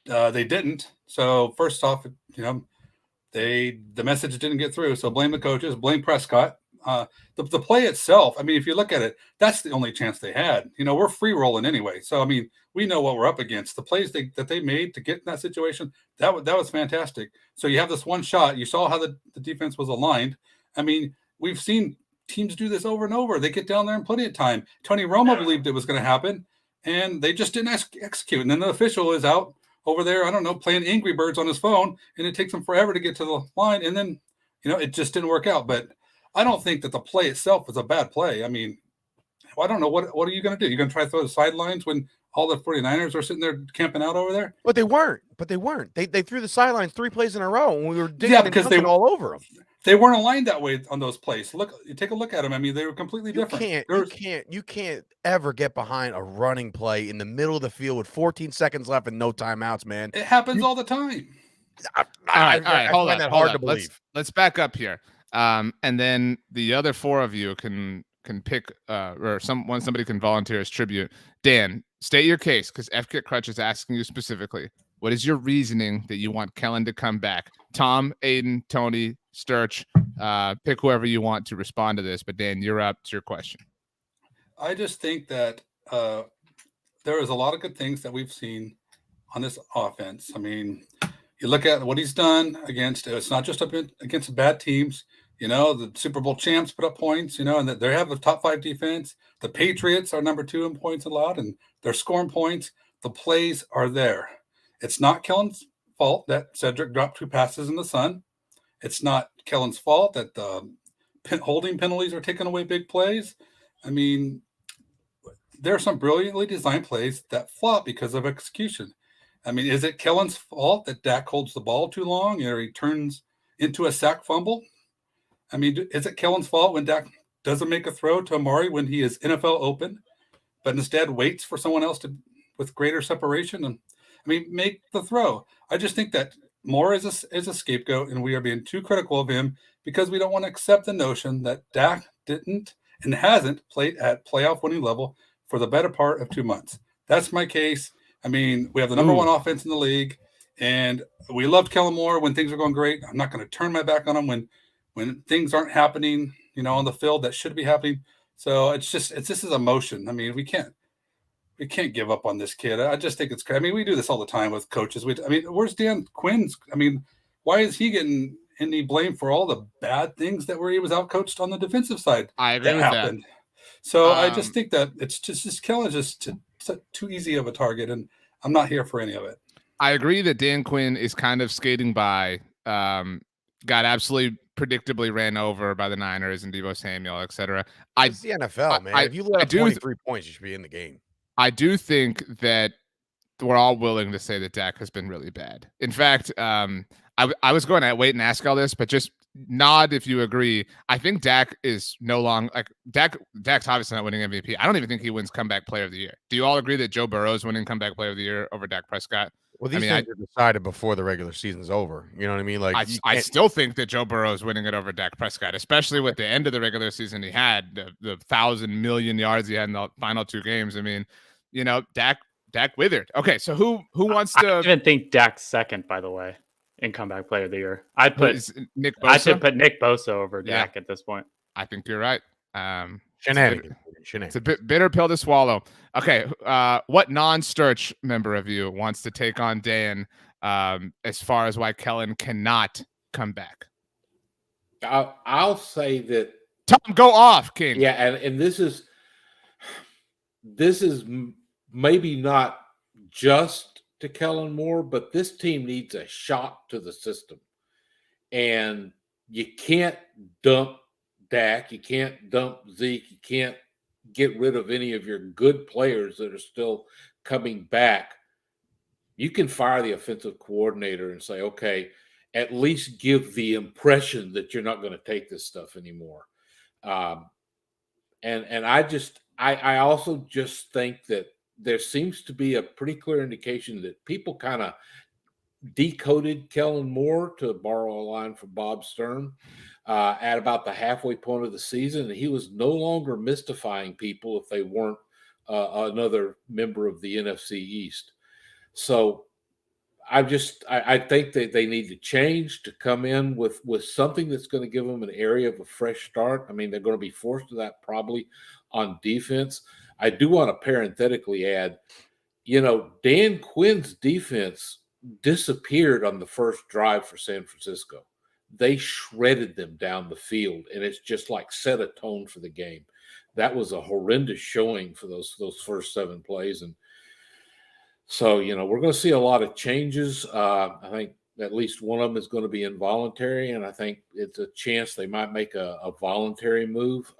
S3: They didn't. So first off, the message didn't get through. So blame the coaches, blame Prescott. The play itself, I mean, if you look at it, that's the only chance they had. We're free rolling anyway. So, I mean, we know what we're up against. The plays that they made to get in that situation, that was fantastic. So you have this one shot. You saw how the defense was aligned. I mean, we've seen teams do this over and over. They get down there in plenty of time. Tony Romo believed it was going to happen, and they just didn't execute. And then the official is out over there, I don't know, playing Angry Birds on his phone, and it takes him forever to get to the line. And then, it just didn't work out. But I don't think that the play itself was a bad play. I mean, I don't know. What are you going to do? You're going to try to throw the sidelines when all the 49ers are sitting there camping out over there?
S2: But they weren't. They threw the sidelines 3 plays in a row, and we were digging because they were all over them.
S3: They weren't aligned that way on those plays. Take a look at them. I mean, they were completely different.
S2: You can't ever get behind a running play in the middle of the field with 14 seconds left and no timeouts, man.
S3: It happens all the time.
S1: I find
S2: that hard to believe.
S1: Let's back up here. And then the other 4 of you can pick somebody can volunteer as tribute. Dan, state your case, because FKit Crutch is asking you specifically. What is your reasoning that you want Kellen to come back? Tom, Aidan, Tony, Sturch, pick whoever you want to respond to this. But Dan, you're up. It's your question.
S3: I just think that there is a lot of good things that we've seen on this offense. I mean, you look at what he's done against. It's not just against bad teams. The Super Bowl champs put up points. And that they have the top 5 defense. The Patriots are number 2 in points allowed, and they're scoring points. The plays are there. It's not Kellen's fault that Cedric dropped 2 passes in the sun. It's not Kellen's fault that the holding penalties are taking away big plays. I mean, there are some brilliantly designed plays that flop because of execution. I mean, is it Kellen's fault that Dak holds the ball too long or he turns into a sack fumble? I mean, is it Kellen's fault when Dak doesn't make a throw to Amari when he is NFL open, but instead waits for someone else to with greater separation? And I mean, make the throw. I just think that Moore is a scapegoat, and we are being too critical of him because we don't want to accept the notion that Dak didn't and hasn't played at playoff winning level for the better part of 2 months. That's my case. I mean, we have the number one offense in the league, and we loved Kellen Moore when things are going great. I'm not going to turn my back on him when things aren't happening, on the field that should be happening. So it's just this is emotion. I mean, we can't give up on this kid. I just think it's. I mean, we do this all the time with coaches. Where's Dan Quinn's? I mean, why is he getting any blame for all the bad things that where he was outcoached on the defensive side?
S1: I agree with that.
S3: So I just think that it's just Kellen's just too easy of a target, and I'm not here for any of it.
S1: I agree that Dan Quinn is kind of skating by. Got absolutely predictably ran over by the Niners and Deebo Samuel, etc.
S2: It's the NFL, man. If you let up 23 points, you should be in the game.
S1: I do think that we're all willing to say that Dak has been really bad. In fact, I was going to wait and ask all this, but just nod if you agree. I think Dak is no longer like Dak's obviously not winning MVP. I don't even think he wins comeback player of the year. Do you all agree that Joe Burrow is winning comeback player of the year over Dak Prescott?
S2: Well, these things are decided before the regular season's over. You know what I mean? Like
S1: I still think that Joe Burrow is winning it over Dak Prescott, especially with the end of the regular season he had, the 1,000 million yards he had in the final 2 games. I mean, Dak withered. Okay, so who wants to?
S6: I even think Dak's second, by the way, in comeback player of the year. I'd put
S1: Nick Bosa?
S6: I should put Nick Bosa over Dak at this point.
S1: I think you're right.
S2: Shenanigans.
S1: It's a bitter pill to swallow. Okay, what non-Sturch member of you wants to take on Dan as far as why Kellen cannot come back?
S5: I'll say that.
S1: Tom, go off, King.
S5: Yeah, and this is maybe not just to Kellen Moore, but this team needs a shock to the system. And you can't dump Dak, you can't dump Zeke, you can't get rid of any of your good players that are still coming back. You can fire the offensive coordinator and say, okay, at least give the impression that you're not going to take this stuff anymore. And I also just think that there seems to be a pretty clear indication that people kind of decoded Kellen Moore, to borrow a line from Bob Stern, at about the halfway point of the season. And he was no longer mystifying people if they weren't another member of the NFC East. So I think that they need to change, to come in with something that's going to give them an area of a fresh start. I mean, they're going to be forced to that probably on defense. I do want to parenthetically add, Dan Quinn's defense disappeared on the first drive for San Francisco. They shredded them down the field, and it's just like set a tone for the game. That was a horrendous showing for those first 7 plays. And so, we're going to see a lot of changes. I think at least one of them is going to be involuntary, and I think it's a chance they might make a voluntary move.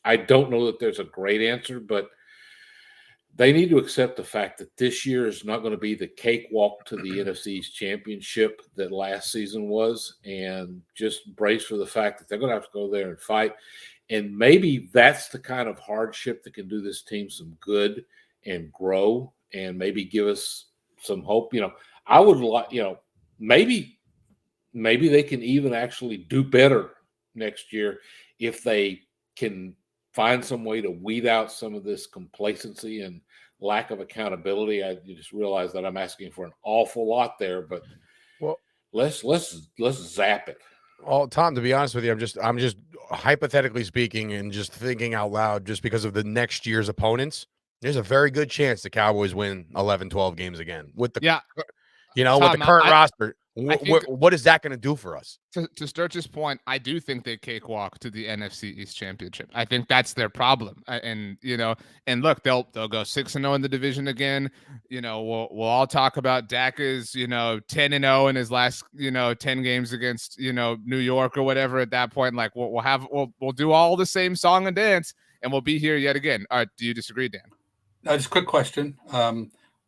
S5: I don't know that there's a great answer, but they need to accept the fact that this year is not going to be the cakewalk to the NFC's championship that last season was, and just brace for the fact that they're going to have to go there and fight. And maybe that's the kind of hardship that can do this team some good and grow and maybe give us some hope. I would like, maybe they can even actually do better next year if they can find some way to weed out some of this complacency and lack of accountability. You just realize that I'm asking for an awful lot there, but let's zap it.
S2: Well, Tom, to be honest with you, I'm just hypothetically speaking and just thinking out loud, just because of the next year's opponents, there's a very good chance the Cowboys win 11, 12 games again with the
S1: Tom,
S2: with the current roster. What is that going to do for us?
S1: To Sturch's point, I do think they cakewalk to the NFC East Championship. I think that's their problem. And look, they'll go 6-0 in the division again. We'll all talk about Dak is 10-0 in his last 10 games against New York or whatever. At that point, like we'll do all the same song and dance. and we'll be here yet again. Do you disagree, Dan?
S3: Just a quick question.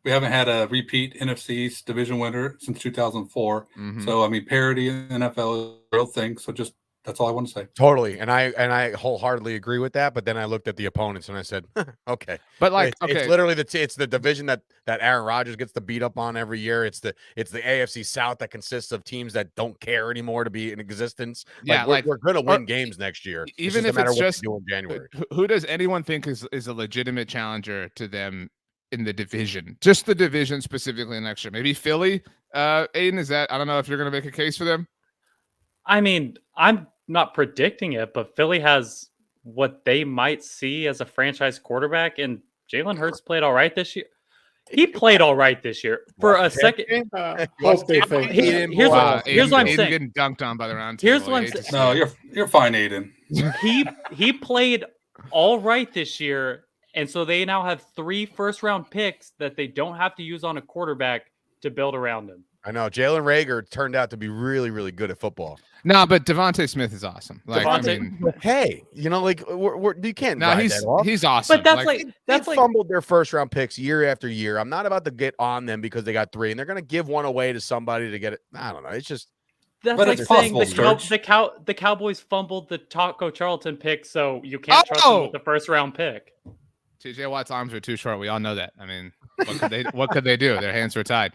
S3: We haven't had a repeat NFC East division winner since 2004.
S1: Mhm.
S3: So, I mean, parity in the NFL is a real thing. So just that's all I want to say.
S2: Totally. And I wholeheartly agree with that. But then I looked at the opponents and I said, okay.
S1: But like,
S2: it's literally it's the division that Aaron Rodgers gets to beat up on every year. It's the AFC South that consists of teams that don't care anymore to be in existence.
S1: Yeah,
S2: we're going to win games next year.
S1: Even if
S2: matter
S1: it's
S2: what
S1: just
S2: they do in January.
S1: Who does anyone think is a legitimate challenger to them in the division? Just the division specifically next year. Maybe Philly. Aidan, is that? I don't know if you're going to make a case for them.
S6: I mean, I'm not predicting it, but Philly has what they might see as a franchise quarterback, and Jalen Hurts played all right this year. He played all right this year for a second.
S5: Hope they think
S6: Here's what I'm
S1: Aidan
S6: saying.
S1: Getting dunked on by the round.
S6: Here's what I'm saying.
S3: No, you're fine, Aidan.
S6: He played all right this year, and so they now have 3 first-round picks that they don't have to use on a quarterback to build around him.
S2: I know Jalen Reagor turned out to be really, really good at football.
S1: No, but Devontae Smith is awesome. Like, I mean,
S2: hey, you know, like you can't.
S1: No, he's awesome.
S6: But that's
S2: they fumbled their first round picks year after year. I'm not about to get on them because they got 3, and they're going to give one away to somebody to get it. I don't know. It's just
S6: that's like saying the Cowboys fumbled the Taco Charlton pick, so you can't trust them with the first round pick.
S1: TJ Watt's arms are too short. We all know that. I mean, what could they do? Their hands were tied.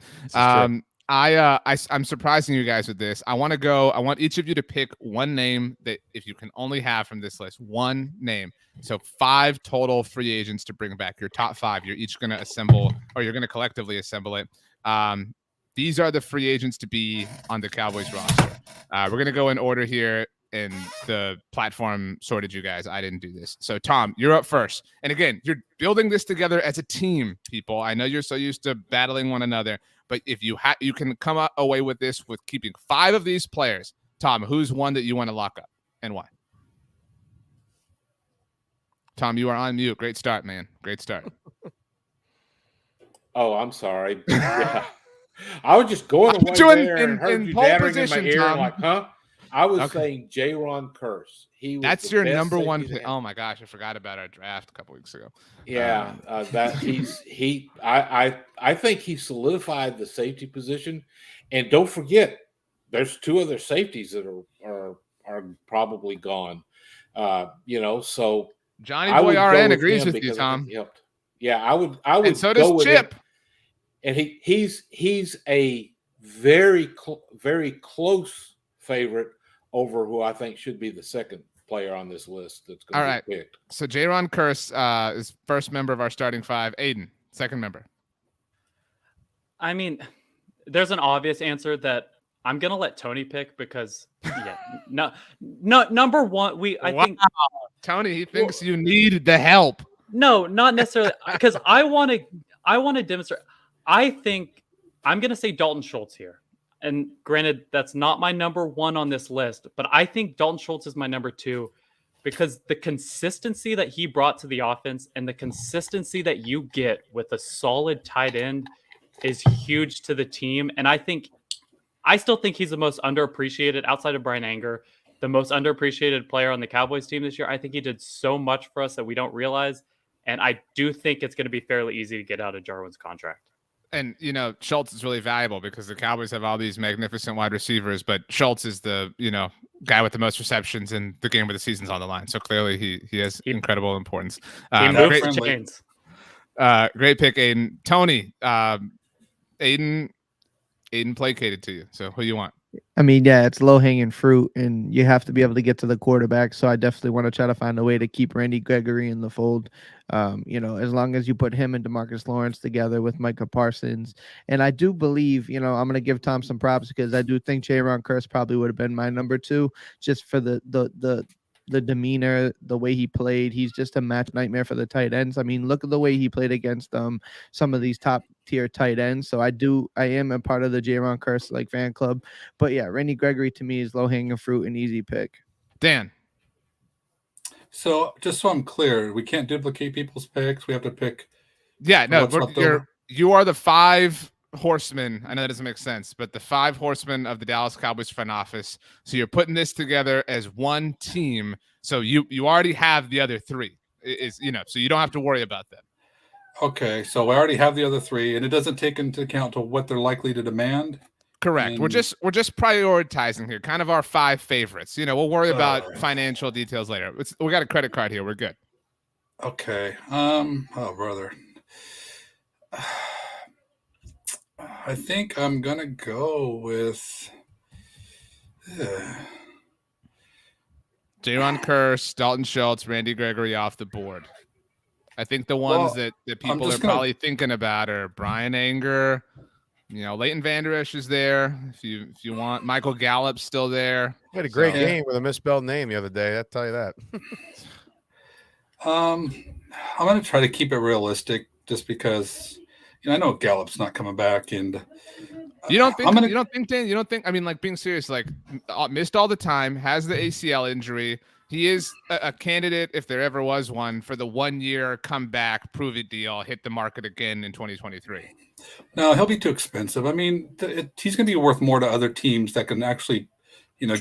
S1: I'm surprising you guys with this. I want each of you to pick one name that, if you can only have from this list, one name. So 5 total free agents to bring back, your top 5. You're each going to assemble, or you're going to collectively assemble it. These are the free agents to be on the Cowboys roster. We're going to go in order here, and the platform sorted you guys. I didn't do this. So Tom, you're up first. And again, you're building this together as a team, people. I know you're so used to battling one another, but if you can come away with this with keeping 5 of these players. Tom, who's one that you want to lock up and why? Tom, you are on mute. Great start, man. Great start.
S5: Oh, I'm sorry. Yeah. I was just going away there and heard you battering in my ear, Tom. Like, huh? I was saying Jaron Kearse.
S1: That's your number 1 pick. Oh my gosh, I forgot about our draft a couple weeks ago.
S5: Yeah, I think he solidified the safety position, and don't forget, there's 2 other safeties that are probably gone. So
S1: Johnny Boy RN agrees with you, Tom.
S5: Yeah, I would.
S1: And so does Chip.
S5: And he's a very close favorite over who I think should be the second player on this list that's going to be picked.
S1: So Jaron Kearse is first member of our starting 5. Aidan, second member.
S6: I mean, there's an obvious answer that I'm going to let Tony pick because, number 1, I think
S1: Tony, he thinks you need the help.
S6: No, not necessarily, because I want to demonstrate. I think I'm going to say Dalton Schultz here. And granted, that's not my number 1 on this list, but I think Dalton Schultz is my number 2 because the consistency that he brought to the offense and the consistency that you get with a solid tight end is huge to the team. And I still think he's the most underappreciated outside of Brian Anger, the most underappreciated player on the Cowboys team this year. I think he did so much for us that we don't realize. And I do think it's going to be fairly easy to get out of Jarwin's contract.
S1: And, Schultz is really valuable because the Cowboys have all these magnificent wide receivers, but Schultz is the, guy with the most receptions in the game where the season's on the line. So clearly he has incredible importance.
S6: He moves the chains.
S1: Great pick, Aidan. Tony, Aidan placated to you. So who you want?
S4: I mean, yeah, it's low-hanging fruit, and you have to be able to get to the quarterback. So I definitely want to try to find a way to keep Randy Gregory in the fold. As long as you put him and DeMarcus Lawrence together with Micah Parsons. And I do believe, I'm going to give Tom some props because I do think Jaron Kearse probably would have been my number 2 just for the demeanor, the way he played. He's just a match nightmare for the tight ends. I mean, look at the way he played against some of these top tier tight ends. So I am a part of the Jaron Kearse fan club. But yeah, Randy Gregory to me is low hanging fruit and easy pick.
S1: Dan.
S3: So just so I'm clear, we can't duplicate people's picks. We have to pick.
S1: Yeah, no, you are the 5 horsemen. I know that doesn't make sense, but the 5 horsemen of the Dallas Cowboys front office. So you're putting this together as one team. So you already have the other 3. is so you don't have to worry about them.
S3: Okay, so I already have the other 3, and it doesn't take into account to what they're likely to demand.
S1: Correct. We're just prioritizing here, kind of our 5 favorites. We'll worry about financial details later. We got a credit card here. We're good.
S3: Okay. Oh, brother. I think I'm gonna go with
S1: Jaron Kearse, Dalton Schultz, Randy Gregory off the board. I think the ones that people are probably thinking about are Brian Anger. Leighton Vander Esch is there. If you want, Michael Gallup's still there.
S2: He had a great game with a misspelled name the other day. I'll tell you that.
S3: I'm going to try to keep it realistic, just because I know Gallup's not coming back, and
S1: you don't think, Dan? I mean, like, being serious, like, missed all the time, has the ACL injury. He is a candidate, if there ever was one, for the 1-year comeback, prove it deal, hit the market again in 2023.
S3: No, he'll be too expensive. I mean, he's going to be worth more to other teams that can actually,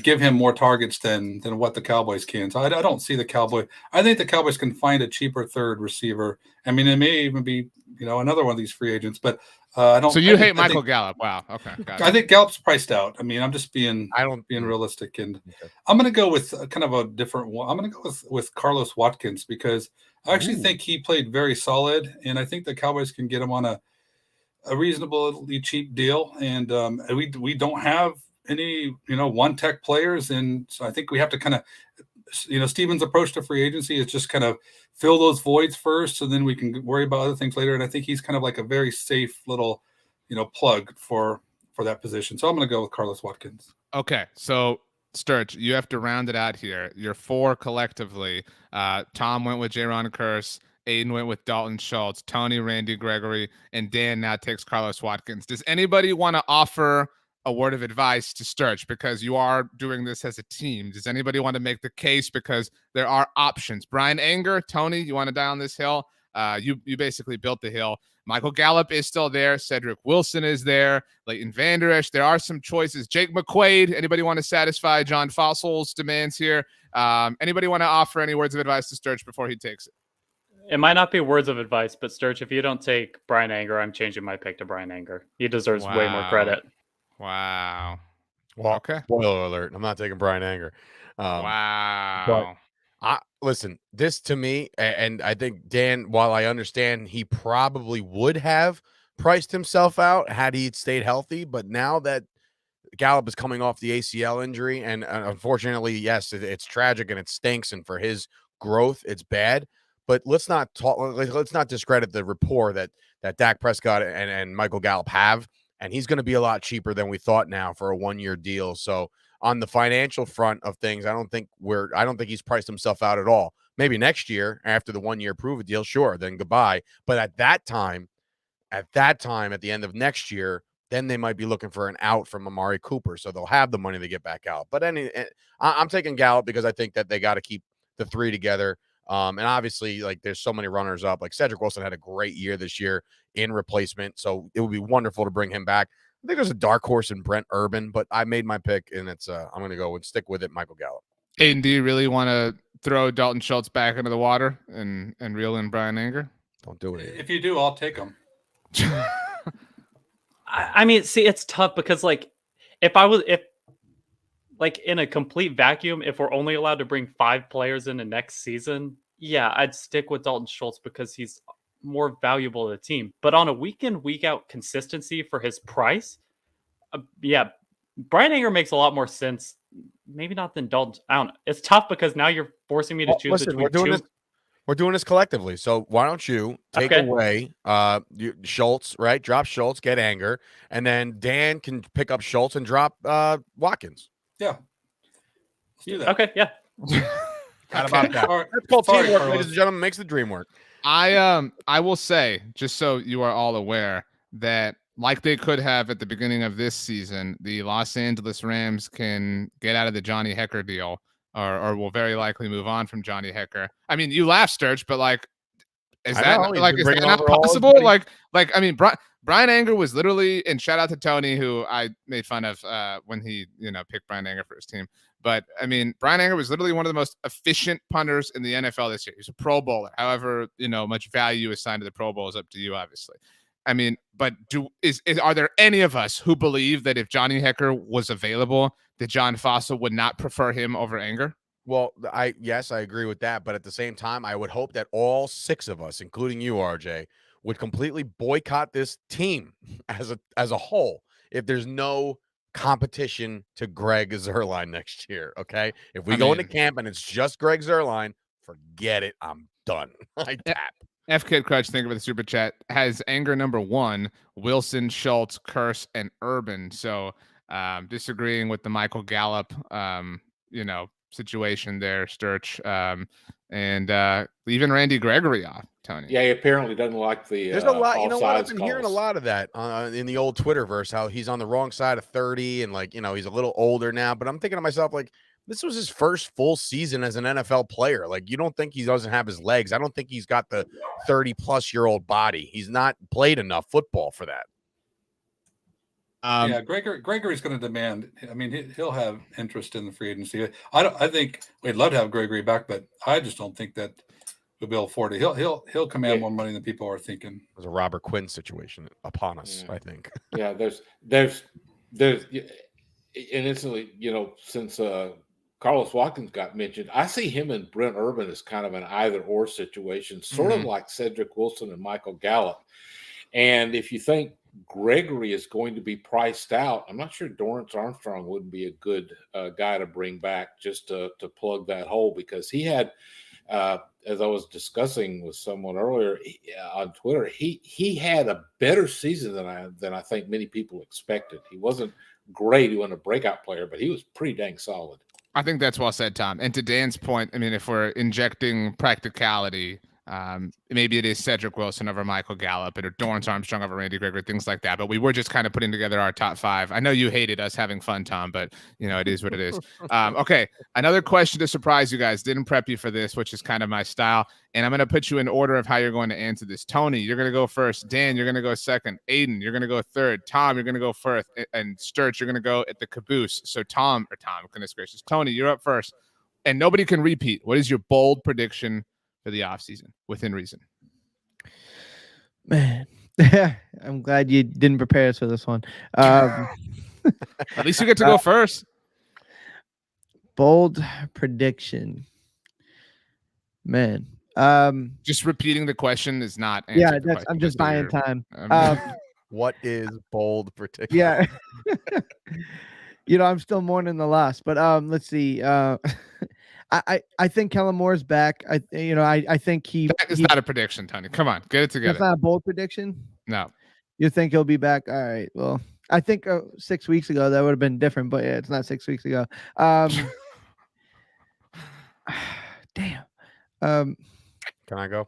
S3: give him more targets than what the Cowboys can. So I don't see the Cowboys. I think the Cowboys can find a cheaper third receiver. I mean, it may even be, another one of these free agents, but I don't.
S1: So you hate Michael Gallup? Wow. Okay.
S3: I think Gallup's priced out. I mean, I'm just being realistic, and I'm going to go with kind of a different one. I'm going to go with Carlos Watkins, because I actually think he played very solid, and I think the Cowboys can get him on a reasonably cheap deal, and we don't have any one tech players, and so I think we have to kind of Steven's approach to free agency is just kind of fill those voids first, and then we can worry about other things later. And I think he's kind of like a very safe little plug for that position. So I'm going to go with Carlos Watkins.
S1: Okay, so Sturch, you have to round it out here. You're 4 collectively. Tom went with Jaron Kearse. Aidan went with Dalton Schultz, Tony, Randy Gregory, and Dan now takes Carlos Watkins. Does anybody want to offer a word of advice to Sturch, because you are doing this as a team? Does anybody want to make the case, because there are options? Brian Anger, Tony, you want to die on this hill? You basically built the hill. Michael Gallup is still there. Cedric Wilson is there. Leighton Vander Esch. There are some choices. Jake McQuaid. Anybody want to satisfy John Fossil's demands here? Anybody want to offer any words of advice to Sturch before he takes it?
S6: It might not be words of advice, but Sturch, if you don't take Brian Anger, I'm changing my pick to Brian Anger. He deserves way more credit.
S1: Wow.
S2: Well,
S1: okay.
S2: Spoiler alert. I'm not taking Brian Anger.
S1: Wow.
S2: But listen, this to me, and I think Dan, while I understand he probably would have priced himself out had he stayed healthy, but now that Gallup is coming off the ACL injury, and unfortunately, yes, it's tragic and it stinks, and for his growth, it's bad. But let's not discredit the rapport that Dak Prescott and Michael Gallup have, and he's going to be a lot cheaper than we thought now for a 1-year deal. So on the financial front of things, I don't think he's priced himself out at all. Maybe next year after the 1-year prove it deal, sure, then goodbye. But at that time, at the end of next year, then they might be looking for an out from Amari Cooper, so they'll have the money to get back out. But I'm taking Gallup because I think that they got to keep the 3 together. And obviously, like, there's so many runners up. Like, Cedric Wilson had a great year this year in replacement, so it would be wonderful to bring him back. I think there's a dark horse in Brent Urban, but I made my pick, and it's I'm going to go and stick with it, Michael Gallup.
S1: Aidan, do you really want to throw Dalton Schultz back into the water and reel in Brian Anger?
S2: Don't do it.
S3: If you do, I'll take him.
S6: I mean, see, it's tough because, like, if in a complete vacuum, if we're only allowed to bring 5 players in the next season, yeah, I'd stick with Dalton Schultz because he's more valuable to the team. But on a week in, week out consistency for his price, Brian Anger makes a lot more sense. Maybe not than Dalton. I don't know. It's tough because now you're forcing me to choose between two.
S2: We're doing this collectively. So why don't you take away Schultz, right? Drop Schultz, get Anger, and then Dan can pick up Schultz and drop Watkins.
S3: Yeah. Let's do that.
S6: Okay, yeah.
S2: How about that? That's called teamwork, ladies and gentlemen. Makes the dream work.
S1: I will say, just so you are all aware, that like they could have at the beginning of this season, the Los Angeles Rams can get out of the Johnny Hecker deal, or will very likely move on from Johnny Hecker. I mean, you laugh, Sturch, but like, is that not possible? Like, I mean, Brian Anger was literally, and shout out to Tony, who I made fun of when he, picked Brian Anger for his team. But I mean, Brian Anger was literally one of the most efficient punters in the NFL this year. He's a Pro Bowler. However, much value assigned to the Pro Bowl is up to you, obviously. I mean, but are there any of us who believe that if Johnny Hekker was available, that John Fossil would not prefer him over Anger?
S2: Well, yes, I agree with that. But at the same time, I would hope that all 6 of us, including you, RJ, would completely boycott this team as a whole if there's no competition to Greg Zuerlein next year. Okay, if we go into camp and it's just Greg Zuerlein, forget it. I'm done. I tap.
S1: F Kid Crutch, thank you for the super chat. Has Anger number 1, Wilson, Schultz, Curse, and Urban. So disagreeing with the Michael Gallup, situation there, Sturch, and even Randy Gregory off, Tony.
S5: Yeah, he apparently doesn't like the.
S2: There's a lot. You know what? I've been
S5: calls.
S2: hearing a lot of that in the old Twitterverse. How he's on the wrong side of 30, and he's a little older now. But I'm thinking to myself, this was his first full season as an NFL player. You don't think he doesn't have his legs? I don't think he's got the 30-plus-year-old body. He's not played enough football for that.
S3: Gregory's going to demand. I mean, he'll have interest in the free agency. I think we'd love to have Gregory back, but I just don't think that we'll be able to afford it. He'll command more money than people are thinking.
S2: There's a Robert Quinn situation upon us, I think.
S5: Yeah, there's, and instantly, since Carlos Watkins got mentioned, I see him and Brent Urban as kind of an either-or situation, sort of like Cedric Wilson and Michael Gallup. And if you think Gregory is going to be priced out, I'm not sure Dorrance Armstrong wouldn't be a good guy to bring back just to plug that hole, because he had, as I was discussing with someone earlier on Twitter, he had a better season than I think many people expected. He wasn't great. He wasn't a breakout player, but he was pretty dang solid.
S1: I think that's well said, Tom. And to Dan's point, I mean, if we're injecting practicality, maybe it is Cedric Wilson over Michael Gallup or Dorrance Armstrong over Randy Gregory, things like that. But we were just kind of putting together our top 5. I know you hated us having fun, Tom, but it is what it is. Okay. Another question to surprise you guys. Didn't prep you for this, which is kind of my style. And I'm going to put you in order of how you're going to answer this. Tony, you're going to go first. Dan, you're going to go second. Aidan, you're going to go third. Tom, you're going to go first. And Sturch, you're going to go at the caboose. So Tom, goodness gracious. Tony, you're up first. And nobody can repeat. What is your bold prediction for the offseason within reason?
S4: Man, I'm glad you didn't prepare us for this one.
S1: At least you get to go first.
S4: Bold prediction. Man.
S1: Just repeating the question is not
S4: I'm just buying time.
S2: What is bold prediction?
S4: Yeah. I'm still mourning the loss, but let's see. I think Kellen Moore's back. I think
S1: that is not a prediction, Tony. Come on, get it together.
S4: That's not a bold prediction.
S1: No.
S4: You think he'll be back? All right. Well, I think 6 weeks ago that would have been different, but yeah, it's not 6 weeks ago. Damn.
S2: Can I go?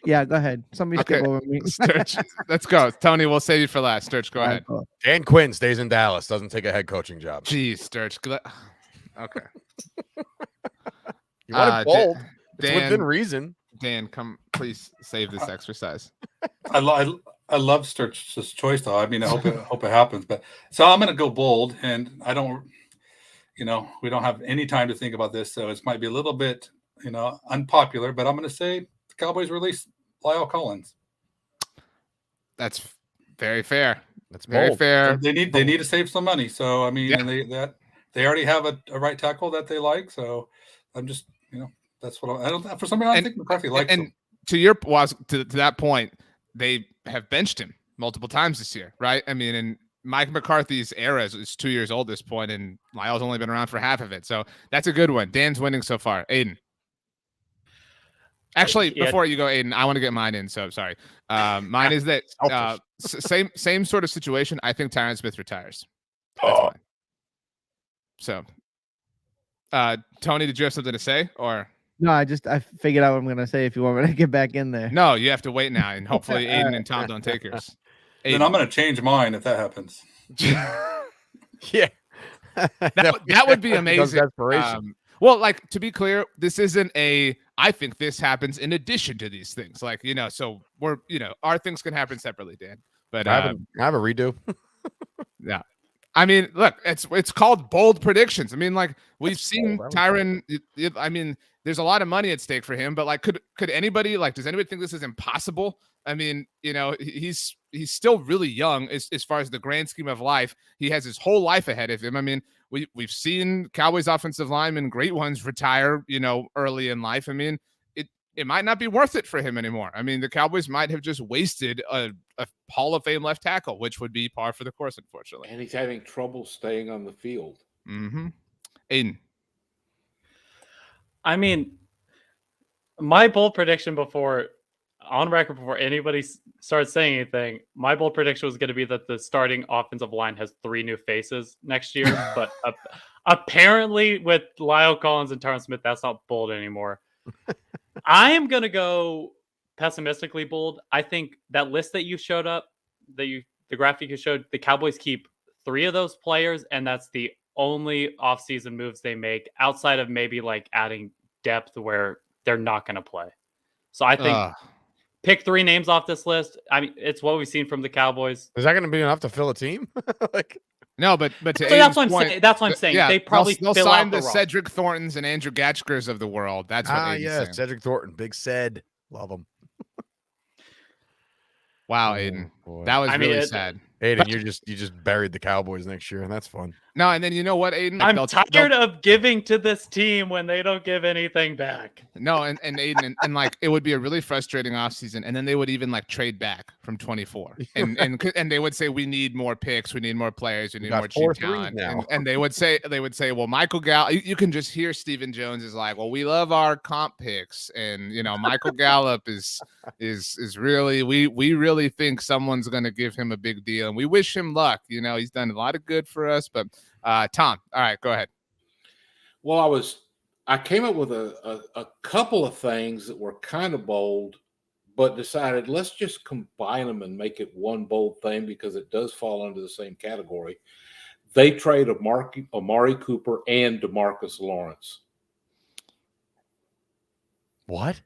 S4: Yeah, go ahead. Somebody skip over me.
S1: Sturch, let's go. Tony, we'll save you for last. Sturch, go ahead.
S4: Cool.
S2: Dan Quinn stays in Dallas. Doesn't take a head coaching job.
S1: Jeez, Sturch. Okay.
S2: You want it bold. It's
S1: Dan,
S2: within reason.
S1: Dan, come, please save this exercise.
S3: I love Sturch's choice, though. I mean, I hope it happens. But so I'm going to go bold, and I don't, we don't have any time to think about this, so it might be a little bit, unpopular. But I'm going to say the Cowboys release Lyle Collins.
S1: That's very fair.
S2: That's
S1: very
S2: bold.
S1: fair.
S3: They need to save some money. So I mean, and they already have a right tackle that they like. So I'm just, that's what I don't. For some reason, I think McCarthy likes him.
S1: To that point, they have benched him multiple times this year, right? I mean, and Mike McCarthy's era is 2 years old at this point, and Lyle's only been around for half of it. So that's a good one. Dan's winning so far. Aidan. Actually, before you go, Aidan, I want to get mine in. So sorry. Mine is that same sort of situation. I think Tyron Smith retires. That's mine. So, Tony, did you have something to say, or?
S4: No, I figured out what I'm going to say if you want me to get back in there.
S1: No, you have to wait now, and hopefully Aidan and Tom don't take yours.
S3: Aidan. Then I'm going to change mine if that happens.
S2: Yeah.
S1: That would be amazing. Well, to be clear, this isn't I think this happens in addition to these things. So we're, our things can happen separately, Dan. But
S2: I have a redo.
S1: yeah. I mean, look, it's called bold predictions. I mean, like we've seen Tyron. I mean, there's a lot of money at stake for him, but like, could anybody does anybody think this is impossible? I mean, he's still really young as far as the grand scheme of life. He has his whole life ahead of him. I mean, we've seen Cowboys offensive linemen, great ones, retire, early in life. I mean, it might not be worth it for him anymore. I mean, the Cowboys might have just wasted a Hall of Fame left tackle, which would be par for the course, unfortunately.
S5: And he's having trouble staying on the field.
S1: Mm-hmm. Aidan.
S6: I mean, my bold prediction on record before anybody starts saying anything, my bold prediction was going to be that the starting offensive line has 3 new faces next year. But apparently with Lyle Collins and Tyron Smith, that's not bold anymore. I am going to go pessimistically bold. I think that list that you showed up, the graphic you showed, the Cowboys keep 3 of those players, and that's the only offseason moves they make outside of maybe like adding depth where they're not going to play. So I think pick 3 names off this list. I mean, it's what we've seen from the Cowboys.
S2: Is that going to be enough to fill a team?
S1: No, but to
S6: so that's what I'm saying. That's what I'm saying.
S1: Yeah,
S6: they probably
S1: they'll
S6: fill
S1: sign
S6: out
S1: the
S6: roster.
S1: Cedric Thorntons and Andrew Gatchkers of the world. That's what Aidan's saying.
S2: Cedric Thornton, big Ced, love him.
S1: Wow, Aidan, that was really sad.
S2: Aidan, you just buried the Cowboys next year, and that's fun.
S1: No, and then you know what, Aidan?
S6: I'm tired of giving to this team when they don't give anything back.
S1: No, and Aidan, and like it would be a really frustrating offseason, and then they would even like trade back from 24, and they would say we need more picks, we need more players, we need more cheap talent, and they would say, well, Michael Gallup, you can just hear Stephen Jones is like, well, we love our comp picks, and Michael Gallup is really we really think someone's going to give him a big deal, and we wish him luck. He's done a lot of good for us, but. Tom, all right, go ahead.
S5: Well, I came up with a couple of things that were kind of bold, but decided let's just combine them and make it one bold thing because it does fall under the same category. They trade Amari Cooper and DeMarcus Lawrence.
S2: What?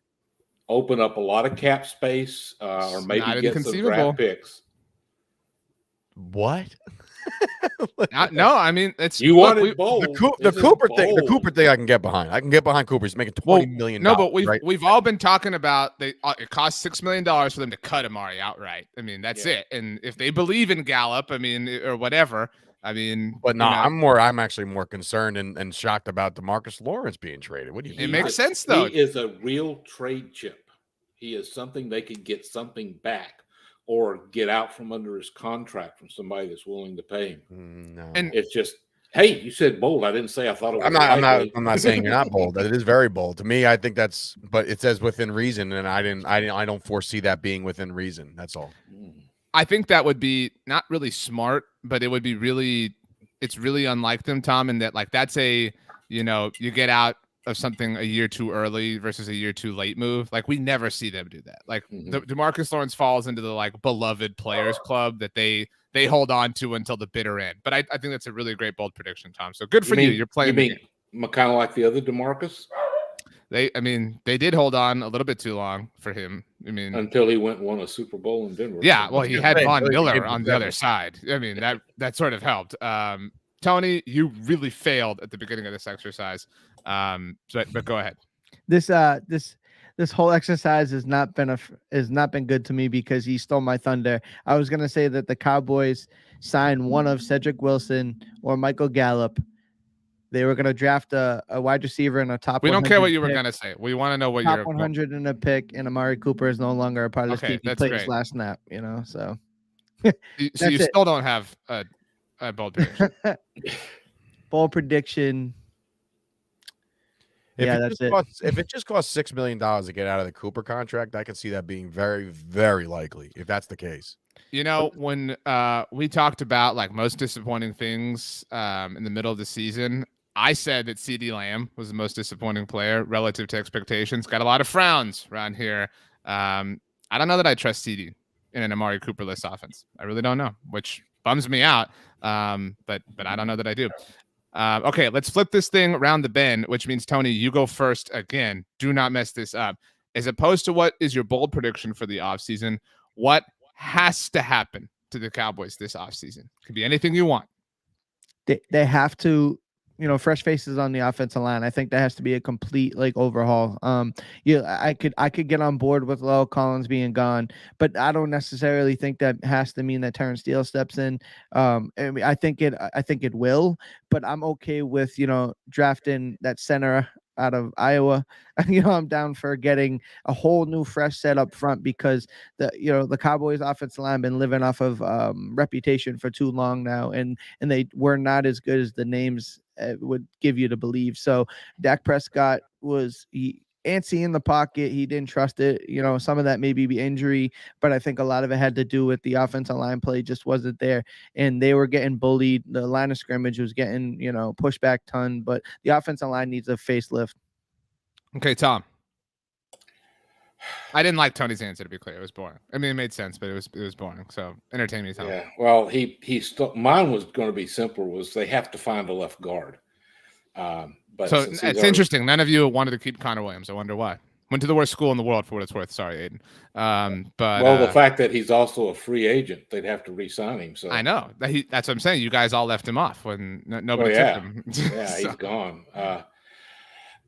S5: Open up a lot of cap space, or maybe get some draft picks.
S2: What?
S1: No, I mean it's
S5: you wanted bold.
S2: The Cooper thing. The Cooper thing, I can get behind. I can get behind Cooper. He's making $20 million.
S1: No, but we've all been talking about it costs $6 million for them to cut Amari outright. I mean, that's it. And if they believe in Gallup, I mean, or whatever, I mean,
S2: but no, I'm actually more concerned and shocked about DeMarcus Lawrence being traded. What do you mean?
S1: It makes sense though.
S5: He is a real trade chip. He is something they can get something back. Or get out from under his contract from somebody that's willing to pay him.
S2: No,
S5: and it's just, hey, you said bold. I didn't say I thought it was.
S2: I'm not saying you're not bold. It is very bold to me. I think but it says within reason, and I don't foresee that being within reason. That's all.
S1: I think that would be not really smart, but it would be it's really unlike them, Tom, in that like that's you get out of something a year too early versus a year too late move. Like we never see them do that. Like DeMarcus Lawrence falls into the like beloved players club that they hold on to until the bitter end. But I think that's a really great bold prediction, Tom. So good for you. You're playing.
S5: You mean kind of like the other DeMarcus?
S1: They did hold on a little bit too long for him. I mean,
S5: until he won a Super Bowl in Denver.
S1: Yeah, well, he had Von Miller on the other side. I mean, that sort of helped. Tony, you really failed at the beginning of this exercise. But go ahead.
S4: This whole exercise has not been good to me because he stole my thunder. I was gonna say that the Cowboys signed one of Cedric Wilson or Michael Gallup. They were gonna draft a wide receiver in a top.
S1: We don't care what you were gonna say. We want to know what
S4: top
S1: you're
S4: 100 in a pick, and Amari Cooper is no longer a part of this team. He played his last snap. So.
S1: So you still don't have a bold prediction.
S4: Bold prediction. That's it.
S2: If it just costs $6 million to get out of the Cooper contract, I can see that being very, very likely if that's the case.
S1: When we talked about like most disappointing things in the middle of the season, I said that CeeDee Lamb was the most disappointing player relative to expectations. Got a lot of frowns around here. I don't know that I trust CeeDee in an Amari Cooper-less offense. I really don't know, which bums me out. But I don't know that I do. Okay, let's flip this thing around the bend, which means, Tony, you go first again. Do not mess this up. As opposed to what is your bold prediction for the offseason, what has to happen to the Cowboys this offseason? Could be anything you want.
S4: They have to, fresh faces on the offensive line. I think that has to be a complete overhaul. I could get on board with Lyle Collins being gone, but I don't necessarily think that has to mean that Terrence Steele steps in. I think it will, but I'm okay with drafting that center out of Iowa. I'm down for getting a whole new fresh set up front, because the Cowboys offensive line been living off of reputation for too long now, and they were not as good as the names would give you to believe. So Dak Prescott was antsy in the pocket. He didn't trust it. Some of that may be injury, but I think a lot of it had to do with the offensive line play just wasn't there, and they were getting bullied. The line of scrimmage was getting, pushback ton, but the offensive line needs a facelift.
S1: Okay, Tom. I didn't like Tony's answer, to be clear. It was boring. I mean, it made sense, but it was boring. So entertain me, Tom.
S5: Yeah. Well, mine was going to be simpler. Was they have to find a left guard. But
S1: so it's interesting. None of you wanted to keep Connor Williams. I wonder why. Went to the worst school in the world, for what it's worth. Sorry, Aidan. But
S5: the fact that he's also a free agent, they'd have to re-sign him. So
S1: I know that's what I'm saying. You guys all left him off when nobody took him.
S5: Yeah, so. He's gone.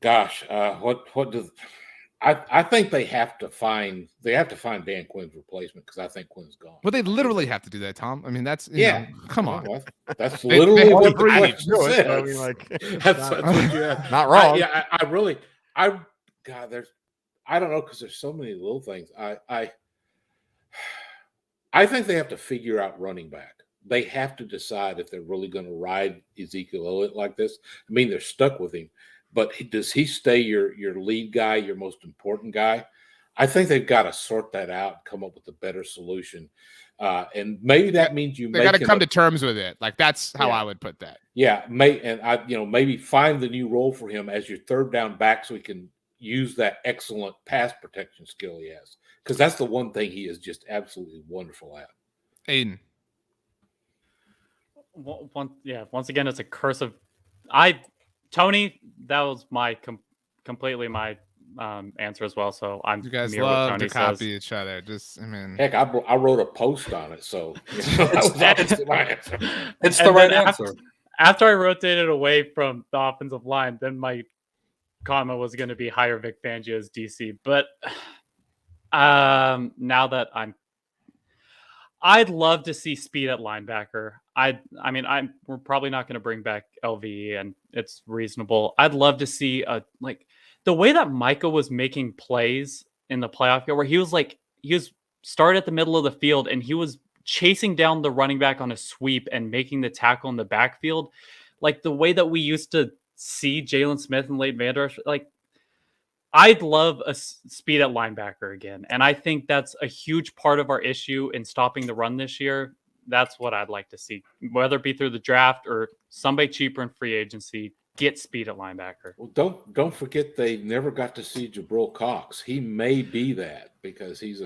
S5: What does? I think they have to find Dan Quinn's replacement, because I think Quinn's gone.
S1: Well, they literally have to do that, Tom. I mean, that's come on.
S5: Well, that's literally what the question says.
S2: I mean,
S5: that's what you have.
S2: Not wrong.
S5: I don't know, because there's so many little things. I think they have to figure out running back. They have to decide if they're really going to ride Ezekiel Elliott like this. I mean, they're stuck with him. But does he stay your lead guy, your most important guy? I think they've got to sort that out, come up with a better solution. And maybe that means
S1: they got to come to terms with it. Like, that's how I would put that.
S5: Yeah. Maybe find the new role for him as your third down back, so he can use that excellent pass protection skill he has. Because that's the one thing he is just absolutely wonderful at.
S1: Aidan.
S6: Once again, it's a curse of Tony, that was my completely my answer as well. So
S1: you guys love to copy each other.
S5: Heck, I wrote a post on it, so it's my answer.
S3: It's the right answer.
S6: After I rotated away from the offensive line, then my comment was going to be hire Vic Fangio as DC. But now that I'd love to see speed at linebacker. We're probably not going to bring back LVE, and it's reasonable. I'd love to see the way that Micah was making plays in the playoff game, where he was started at the middle of the field and he was chasing down the running back on a sweep and making the tackle in the backfield, like the way that we used to see Jalen Smith and Leighton Vander Esch. I'd love a speed at linebacker again. And I think that's a huge part of our issue in stopping the run this year. That's what I'd like to see, whether it be through the draft or somebody cheaper in free agency. Get speed at linebacker.
S5: Well, don't forget they never got to see Jabril Cox. He may be that, because he's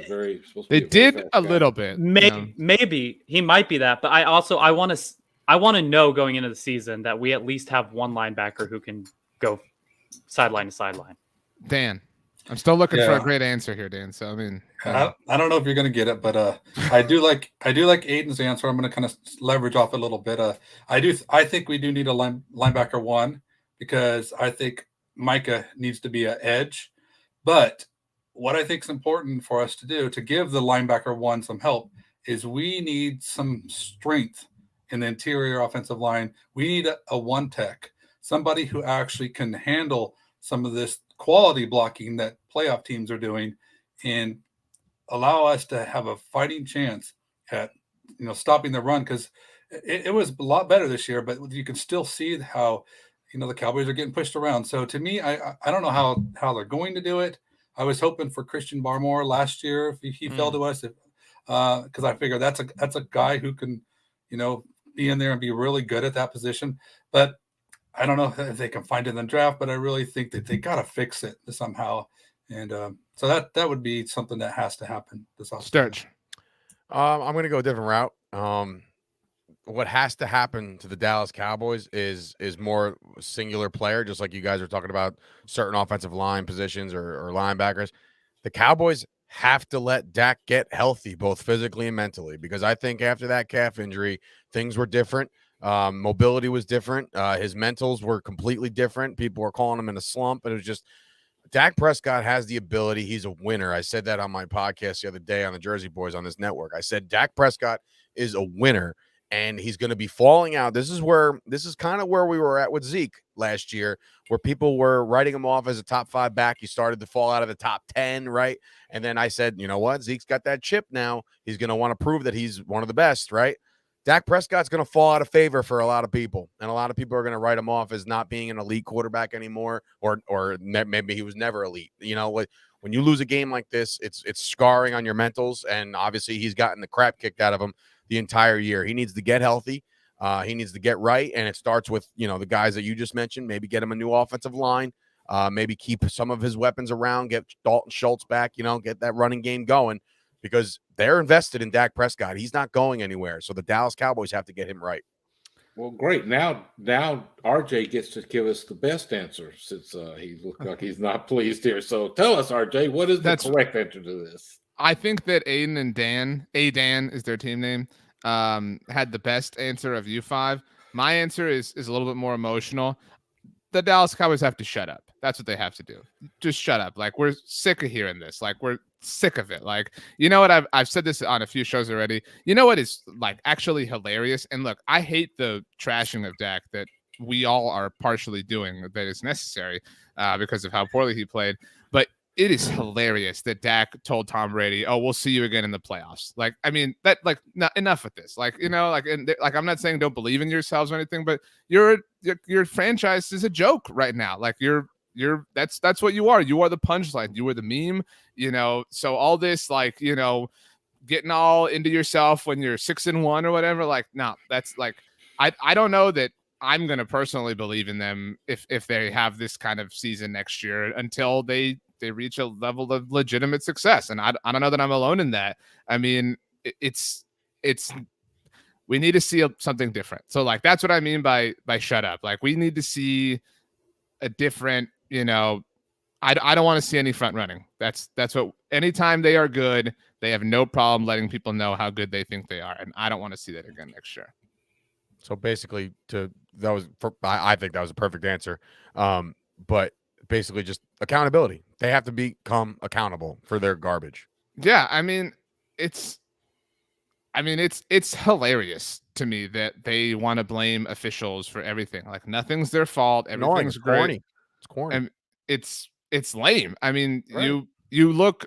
S1: They did a little bit.
S6: Maybe he might be that, but I want to know going into the season that we at least have one linebacker who can go sideline to sideline.
S1: Dan, I'm still looking for a great answer here, Dan. So
S3: I don't know if you're going to get it, but I do like Aidan's answer. I'm going to kind of leverage off a little bit. I think we do need a linebacker one, because I think Micah needs to be an edge. But what I think is important for us to do to give the linebacker one some help is we need some strength in the interior offensive line. We need a one tech, somebody who actually can handle some of this quality blocking that playoff teams are doing, and allow us to have a fighting chance at stopping the run, because it was a lot better this year, but you can still see how the Cowboys are getting pushed around. So to me, I don't know how they're going to do it. I was hoping for Christian Barmore last year if he fell to us, because I figure that's a guy who can be in there and be really good at that position. But I don't know if they can find it in the draft, but I really think that they got to fix it somehow. And so that would be something that has to happen this offseason.
S1: Sturch.
S2: I'm going to go a different route. What has to happen to the Dallas Cowboys is more singular player, just like you guys are talking about certain offensive line positions or linebackers. The Cowboys have to let Dak get healthy, both physically and mentally, because I think after that calf injury, things were different. Mobility was different. His mentals were completely different. People were calling him in a slump. It was just Dak Prescott has the ability. He's a winner. I said that on my podcast the other day on the Jersey Boys on this network. I said Dak Prescott is a winner, and he's going to be falling out. This is kind of where we were at with Zeke last year, where people were writing him off as a top 5 back. He started to fall out of the top 10, right? And then I said, you know what? Zeke's got that chip now. He's going to want to prove that he's one of the best, right? Dak Prescott's going to fall out of favor for a lot of people, and a lot of people are going to write him off as not being an elite quarterback anymore, or maybe he was never elite. You know, when you lose a game like this, it's scarring on your mentals, and obviously he's gotten the crap kicked out of him the entire year. He needs to get healthy. He needs to get right, and it starts with, you know, the guys that you just mentioned. Maybe get him a new offensive line. Maybe keep some of his weapons around. Get Dalton Schultz back. You know, get that running game going, because they're invested in Dak Prescott. He's not going anywhere. So the Dallas Cowboys have to get him right.
S5: Well, great. Now RJ gets to give us the best answer, since he looked like he's not pleased here. So tell us, RJ, what is the correct answer to this?
S1: I think that Aidan and Dan is their team name, had the best answer of you 5. My answer is a little bit more emotional. The Dallas Cowboys have to shut up. That's what they have to do. Just shut up. Like, we're sick of hearing this. Like, we're sick of it. Like, you know what? I've said this on a few shows already. You know what is like actually hilarious? And look, I hate the trashing of Dak that we all are partially doing, that is necessary because of how poorly he played. But it is hilarious that Dak told Tom Brady, "Oh, we'll see you again in the playoffs." Like, I mean, that, like, not enough with this. Like, you know, like, and like, I'm not saying don't believe in yourselves or anything, but your franchise is a joke right now. Like, that's what you are. You are the punchline. You are the meme. You know, so all this, like, you know, getting all into yourself when you're 6-1 or whatever. Like, no, that's like, I don't know that I'm gonna personally believe in them if they have this kind of season next year until they reach a level of legitimate success. And I don't know that I'm alone in that. I mean, it's we need to see something different. So, like, that's what I mean by shut up. Like, we need to see a different, you know, I don't want to see any front running. That's what, anytime they are good, they have no problem letting people know how good they think they are. And I don't want to see that again next year.
S2: So basically, I think that was a perfect answer. But basically just accountability. They have to become accountable for their garbage.
S1: Yeah, I mean, it's hilarious to me that they want to blame officials for everything. Like, nothing's their fault. Everything's great.
S2: Corny. It's corny.
S1: And it's lame. I mean,
S2: right.
S1: you look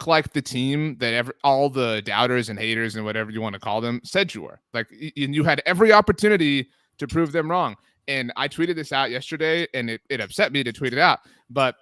S1: like the team that all the doubters and haters and whatever you want to call them said you were. Like, you had every opportunity to prove them wrong. And I tweeted this out yesterday, and it upset me to tweet it out. But,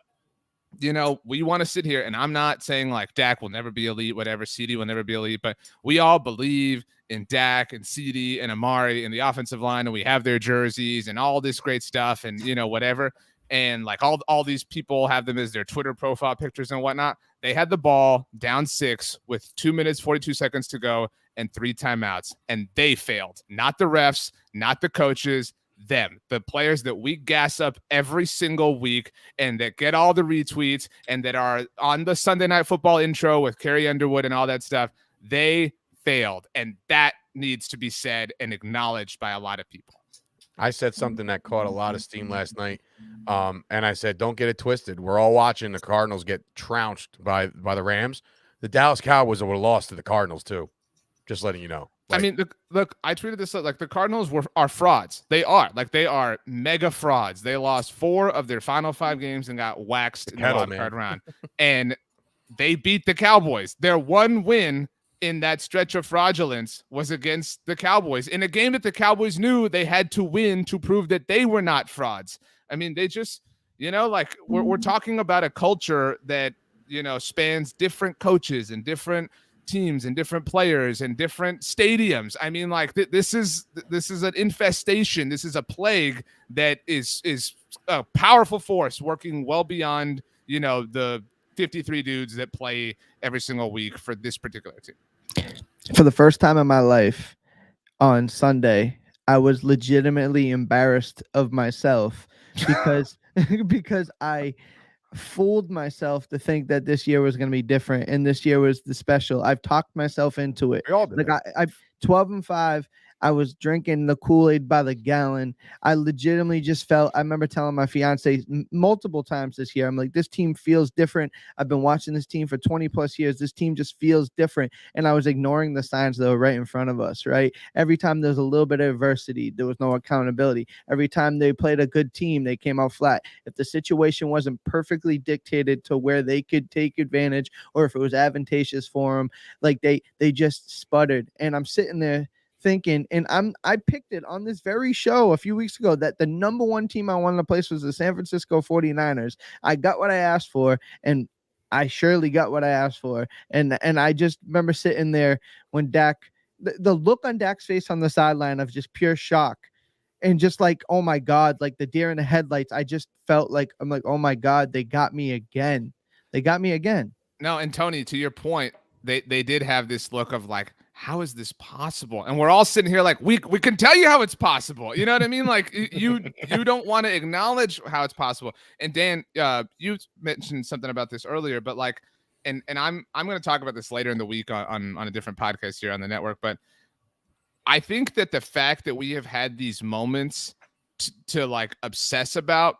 S1: you know, we want to sit here, and I'm not saying like Dak will never be elite, whatever, CD will never be elite, but we all believe in Dak and CD and Amari and the offensive line, and we have their jerseys and all this great stuff, and, you know, whatever. And like all these people have them as their Twitter profile pictures and whatnot. They had the ball down 6 with 2 minutes, 42 seconds to go and 3 timeouts, and they failed. Not the refs, not the coaches, them, the players that we gas up every single week and that get all the retweets and that are on the Sunday Night Football intro with Carrie Underwood and all that stuff. They failed, and that needs to be said and acknowledged by a lot of people.
S2: I said something that caught a lot of steam last night, and I said, don't get it twisted. We're all watching the Cardinals get trounced by the Rams. The Dallas Cowboys would have lost to the Cardinals too. Just letting you know.
S1: Like, I mean, look, I tweeted this, like, the Cardinals are frauds. They are mega frauds. They lost 4 of their final 5 games and got waxed in the wild card round. And they beat the Cowboys. Their one win in that stretch of fraudulence was against the Cowboys in a game that the Cowboys knew they had to win to prove that they were not frauds. I mean, they just, you know, like, we're talking about a culture that, you know, spans different coaches and different teams and different players and different stadiums. I mean, like, this is an infestation. This is a plague that is a powerful force working well beyond, you know, the 53 dudes that play every single week for this particular team.
S4: For the first time in my life on Sunday, I was legitimately embarrassed of myself because because fooled myself to think that this year was going to be different, and this year was the special. I've talked myself into it.
S2: We all did.
S4: Like I've 12-5. I was drinking the Kool-Aid by the gallon. I legitimately just felt, I remember telling my fiance multiple times this year, I'm like, this team feels different. I've been watching this team for 20 plus years. This team just feels different. And I was ignoring the signs that were right in front of us, right? Every time there was a little bit of adversity, there was no accountability. Every time they played a good team, they came out flat. If the situation wasn't perfectly dictated to where they could take advantage, or if it was advantageous for them, like they just sputtered. And I'm sitting there thinking, and I picked it on this very show a few weeks ago, that the number one team I wanted to place was the San Francisco 49ers. I got what I asked for, and I surely got what I asked for. And I just remember sitting there when Dak, the look on Dak's face on the sideline of just pure shock, and just like, oh my God, like the deer in the headlights. I just felt like, I'm like, oh my God, they got me again. They got me again.
S1: No, and Tony, to your point, they did have this look of like, how is this possible? And we're all sitting here like, we can tell you how it's possible. You know what I mean? Like you don't want to acknowledge how it's possible. And Dan, you mentioned something about this earlier, but like, and I'm going to talk about this later in the week on a different podcast here on the network. But I think that the fact that we have had these moments to like obsess about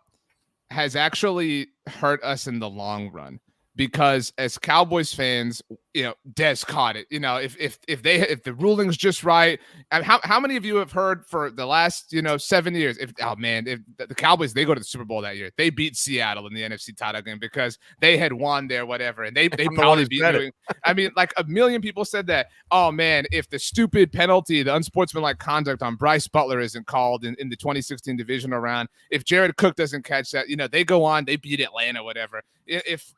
S1: has actually hurt us in the long run. Because as Cowboys fans, you know, Dez caught it. You know, if the ruling's just right, how many of you have heard for the last 7 years? If the Cowboys, they go to the Super Bowl that year, they beat Seattle in the NFC title game because they had won there, whatever, and they probably beat New. I mean, like a million people said that. Oh man, if the stupid penalty, the unsportsmanlike conduct on Bryce Butler isn't called in the 2016 divisional round, if Jared Cook doesn't catch that, they go on, they beat Atlanta, whatever. If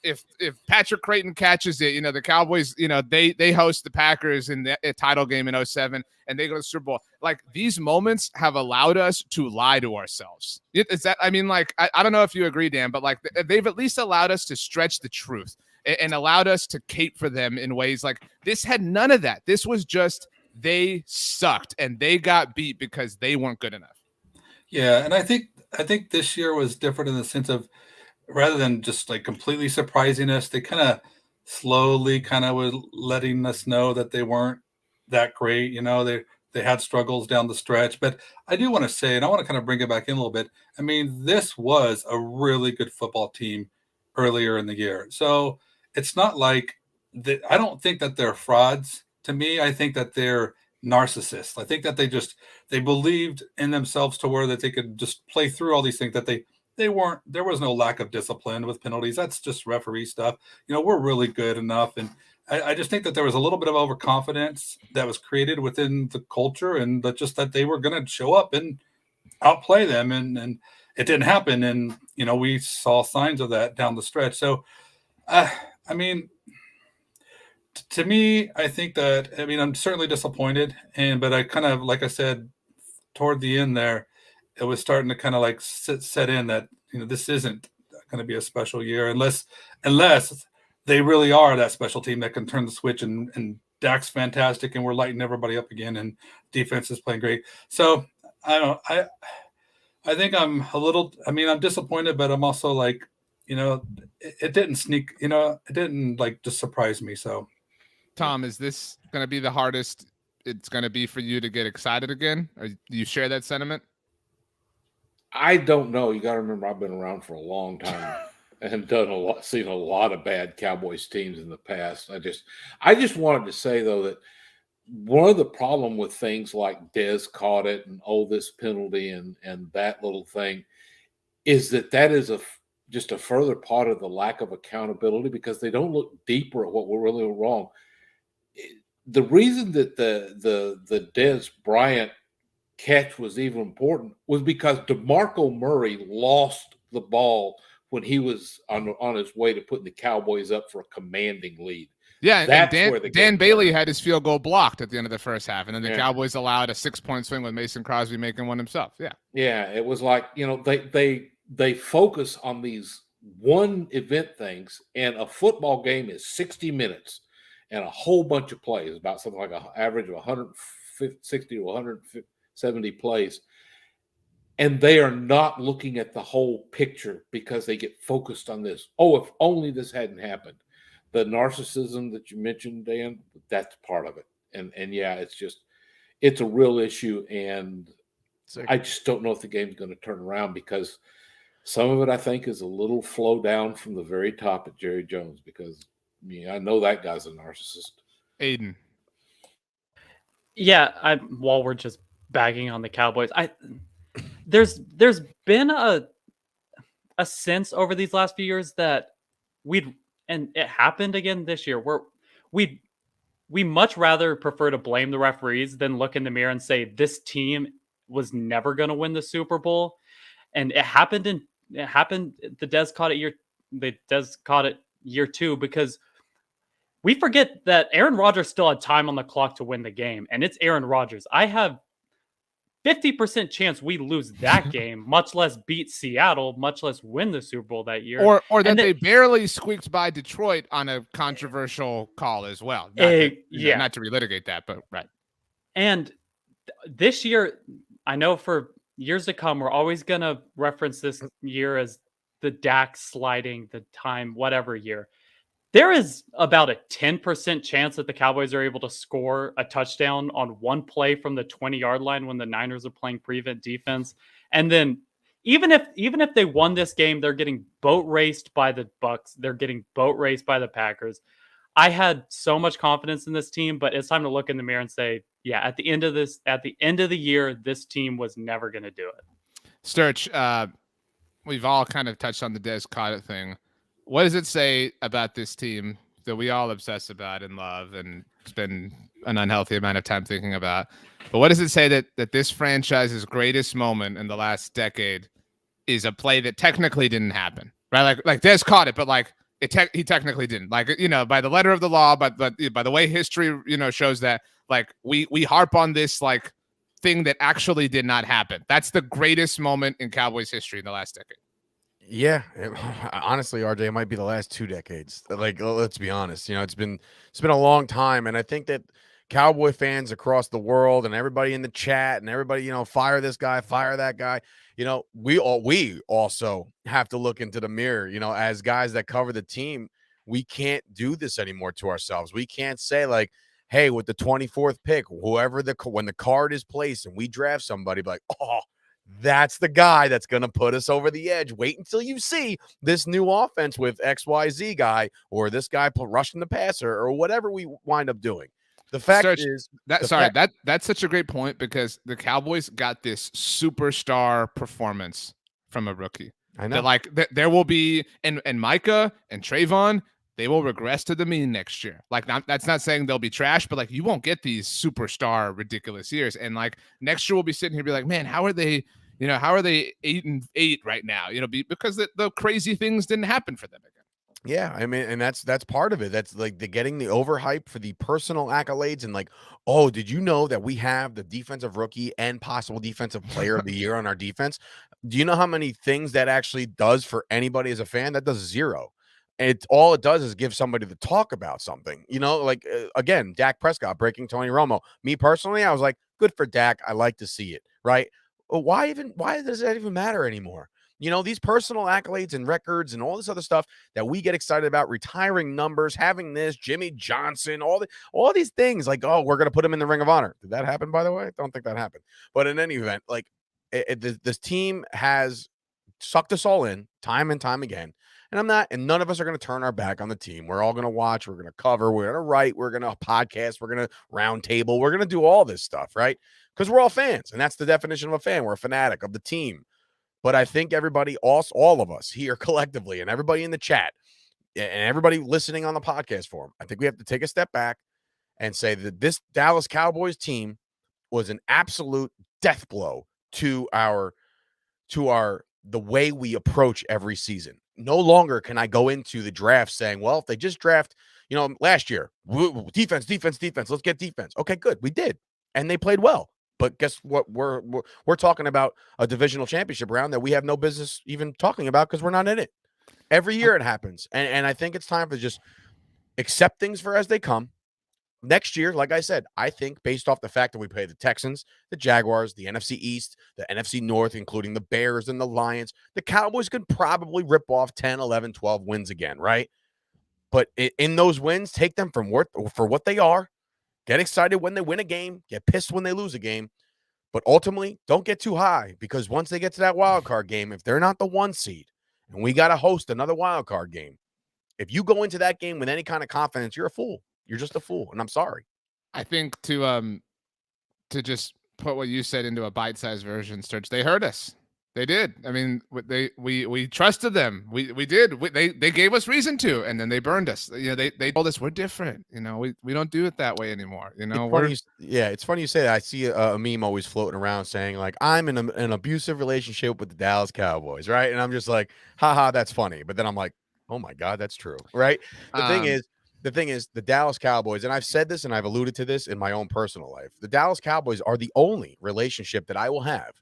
S1: Patrick Creighton catches it, the Cowboys, they host the Packers in the title game in 2007 and they go to the Super Bowl. Like these moments have allowed us to lie to ourselves. Is that, I mean, like, I don't know if you agree, Dan, but like they've at least allowed us to stretch the truth and allowed us to cape for them in ways like this had none of that. This was just, they sucked and they got beat because they weren't good enough.
S3: Yeah. And I think this year was different in the sense of, rather than just like completely surprising us, they kind of slowly kind of were letting us know that they weren't that great. They had struggles down the stretch. But I do want to say, and I want to kind of bring it back in a little bit. I mean, this was a really good football team earlier in the year. So it's not like I don't think that they're frauds. To me, I think that they're narcissists. I think that they believed in themselves to where that they could just play through all these things, that they weren't, there was no lack of discipline with penalties. That's just referee stuff. We're really good enough. And I just think that there was a little bit of overconfidence that was created within the culture, and that they were going to show up and outplay them. And it didn't happen. And, we saw signs of that down the stretch. So, I mean, to me, I think that, I'm certainly disappointed. But I kind of, like I said, toward the end there, it was starting to kind of like set in that, this isn't going to be a special year unless they really are that special team that can turn the switch, and Dak's fantastic and we're lighting everybody up again and defense is playing great. So I think I'm disappointed, but I'm also like, it didn't sneak, it didn't like just surprise me. So
S1: Tom, is this going to be the hardest it's going to be for you to get excited again? Or do you share that sentiment?
S5: I don't know. You got to remember, I've been around for a long time and seen a lot of bad Cowboys teams in the past. I just wanted to say though that one of the problem with things like Dez caught it and this penalty and that little thing is that is just a further part of the lack of accountability, because they don't look deeper at what we're really wrong. The reason that the Dez Bryant catch was even important was because DeMarco Murray lost the ball when he was on his way to putting the Cowboys up for a commanding lead.
S1: Yeah, and Dan Bailey had his field goal blocked at the end of the first half, and then the Cowboys allowed a 6-point swing with Mason Crosby making one himself. Yeah,
S5: it was like, they focus on these one event things, and a football game is 60 minutes and a whole bunch of plays, about something like an average of 160 to 170 plays. and they are not looking at the whole picture because they get focused on this. Oh, if only this hadn't happened. The narcissism that you mentioned, Dan, that's part of it. And yeah, it's a real issue. And I just don't know if the game's going to turn around, because some of it, I think, is a little flow down from the very top at Jerry Jones, because I know that guy's a narcissist.
S1: Aidan.
S6: Yeah, while we're just bagging on the Cowboys, there's been a sense over these last few years that and it happened again this year, where we much rather prefer to blame the referees than look in the mirror and say this team was never going to win the Super Bowl. And it happened the Des caught it year 2, because we forget that Aaron Rodgers still had time on the clock to win the game, and it's Aaron Rodgers. I have 50% chance we lose that game, much less beat Seattle, much less win the Super Bowl that year.
S1: Or that they barely squeaked by Detroit on a controversial call as well. Not to relitigate that, but right.
S6: And this year, I know for years to come, we're always going to reference this year as the Dak sliding, the time, whatever year. There is about a 10% chance that the Cowboys are able to score a touchdown on one play from the 20-yard line when the Niners are playing prevent defense. And then even if they won this game, they're getting boat raced by the Bucs. They're getting boat raced by the Packers. I had so much confidence in this team, but it's time to look in the mirror and say, yeah, at the end of the year, this team was never going to do it.
S1: Sturch, we've all kind of touched on the Des Cottet thing. What does it say about this team that we all obsess about and love and spend an unhealthy amount of time thinking about? But what does it say that this franchise's greatest moment in the last decade is a play that technically didn't happen, right? Like Des caught it, but like he technically didn't. Like, by the letter of the law, but by the way history, shows that, like, we harp on this like thing that actually did not happen. That's the greatest moment in Cowboys history in the last decade.
S2: Yeah, honestly, RJ, it might be the last 2 decades. Like, let's be honest. It's been a long time, and I think that Cowboy fans across the world and everybody in the chat and everybody, fire this guy, fire that guy. We also have to look into the mirror. As guys that cover the team, we can't do this anymore to ourselves. We can't say like, hey, with the 24th pick, when the card is placed and we draft somebody, like, oh, that's the guy that's going to put us over the edge. Wait until you see this new offense with XYZ guy, or this guy rushing the passer, or whatever we wind up doing. The fact is
S1: that's such a great point, because the Cowboys got this superstar performance from a rookie.
S2: I know.
S1: There will be, and Micah and Trayvon, they will regress to the mean next year. Like, that's not saying they'll be trash, but like, you won't get these superstar ridiculous years. And like, next year we'll be sitting here and be like, man, how are they 8-8 right now? Because the crazy things didn't happen for them again.
S2: Yeah, I mean, and that's part of it. That's like getting the overhype for the personal accolades, and like, oh, did you know that we have the defensive rookie and possible defensive player of the year on our defense? Do you know how many things that actually does for anybody as a fan? That does zero. All it does is give somebody to talk about something. Again, Dak Prescott breaking Tony Romo. Me personally, I was like, good for Dak. I like to see it, right? Well, why does that even matter anymore? These personal accolades and records and all this other stuff that we get excited about, retiring numbers, having this, Jimmy Johnson, all these things, like, oh, we're going to put him in the Ring of Honor. Did that happen, by the way? I don't think that happened. But in any event, like, this team has sucked us all in time and time again. And none of us are going to turn our back on the team. We're all going to watch. We're going to cover. We're going to write. We're going to podcast. We're going to roundtable. We're going to do all this stuff, right? Because we're all fans. And that's the definition of a fan. We're a fanatic of the team. But I think everybody, all of us here collectively, and everybody in the chat, and everybody listening on the podcast forum, I think we have to take a step back and say that this Dallas Cowboys team was an absolute death blow to the way we approach every season. No longer can I go into the draft saying, well, if they just draft, last year, defense, let's get defense. Okay, good. We did. And they played well. But guess what? We're talking about a divisional championship round that we have no business even talking about because we're not in it. Every year it happens. And I think it's time to just accept things for as they come, next year, like I said, I think based off the fact that we play the Texans, the Jaguars, the NFC East, the NFC North, including the Bears and the Lions, the Cowboys could probably rip off 10, 11, 12 wins again, right? But in those wins, take them for what they are. Get excited when they win a game. Get pissed when they lose a game. But ultimately, don't get too high, because once they get to that wild card game, if they're not the 1 seed and we got to host another wild card game, if you go into that game with any kind of confidence, you're a fool. You're just a fool, and I'm sorry.
S1: I think to just put what you said into a bite-sized version, Sturch, they hurt us. They did. I mean, we trusted them. We did. They gave us reason to, and then they burned us. You know, they told us we're different. You know, we don't do it that way anymore. You know,
S2: it's funny you say that. I see a meme always floating around saying like, I'm in an abusive relationship with the Dallas Cowboys, right? And I'm just like, haha, that's funny. But then I'm like, oh my God, that's true, right? The thing is, the Dallas Cowboys, and I've said this and I've alluded to this in my own personal life, the Dallas Cowboys are the only relationship that I will have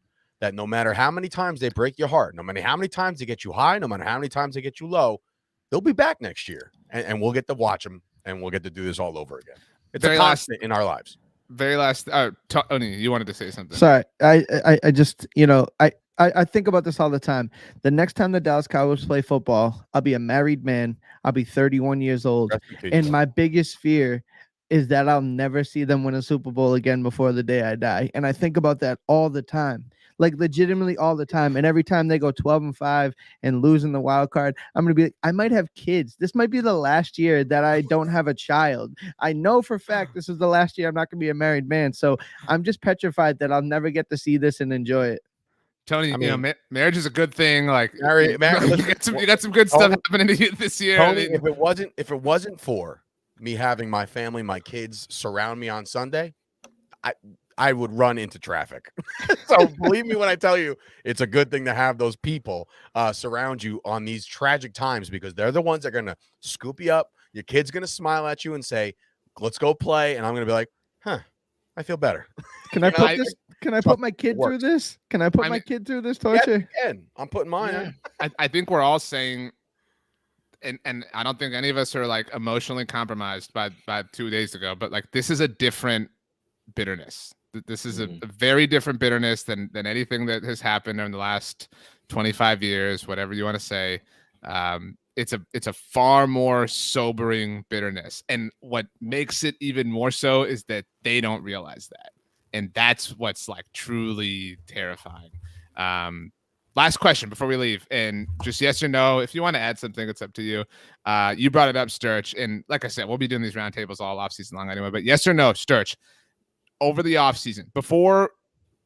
S2: that no matter how many times they break your heart, no matter how many times they get you high, no matter how many times they get you low, they'll be back next year, and we'll get to watch them, and we'll get to do this all over again. It's a constant in our lives.
S1: Very last, Tony, you wanted to say something.
S4: Sorry, I just, I think about this all the time. The next time the Dallas Cowboys play football, I'll be a married man. I'll be 31 years old, and my biggest fear is that I'll never see them win a Super Bowl again before the day I die. And I think about that all the time. Like legitimately all the time. And every time they go 12-5 and lose in the wild card, I'm going to be like, I might have kids. This might be the last year that I don't have a child. I know for a fact this is the last year I'm not going to be a married man. So I'm just petrified that I'll never get to see this and enjoy it.
S1: Tony, marriage is a good thing. Like
S2: you
S1: got some good stuff happening to you this year.
S2: Tony, if it wasn't for me having my family, my kids surround me on Sunday, I would run into traffic. So believe me when I tell you, it's a good thing to have those people surround you on these tragic times, because they're the ones that are going to scoop you up. Your kid's going to smile at you and say, let's go play. And I'm going to be like, I feel better.
S4: Can I put this? Can I put my kid through this? Can I put my kid through this torture?
S2: Yeah, I'm putting mine.
S1: Yeah. I think we're all saying, and I don't think any of us are like emotionally compromised by 2 days ago, but like this is a different bitterness. This is a very different bitterness than anything that has happened in the last 25 years, whatever you want to say. It's a far more sobering bitterness. And what makes it even more so is that they don't realize that. And that's what's like truly terrifying. Last question before we leave, and just yes or no. If you want to add something, it's up to you. You brought it up, Sturch. And like I said, we'll be doing these roundtables all offseason long anyway. But yes or no, Sturch, over the offseason, before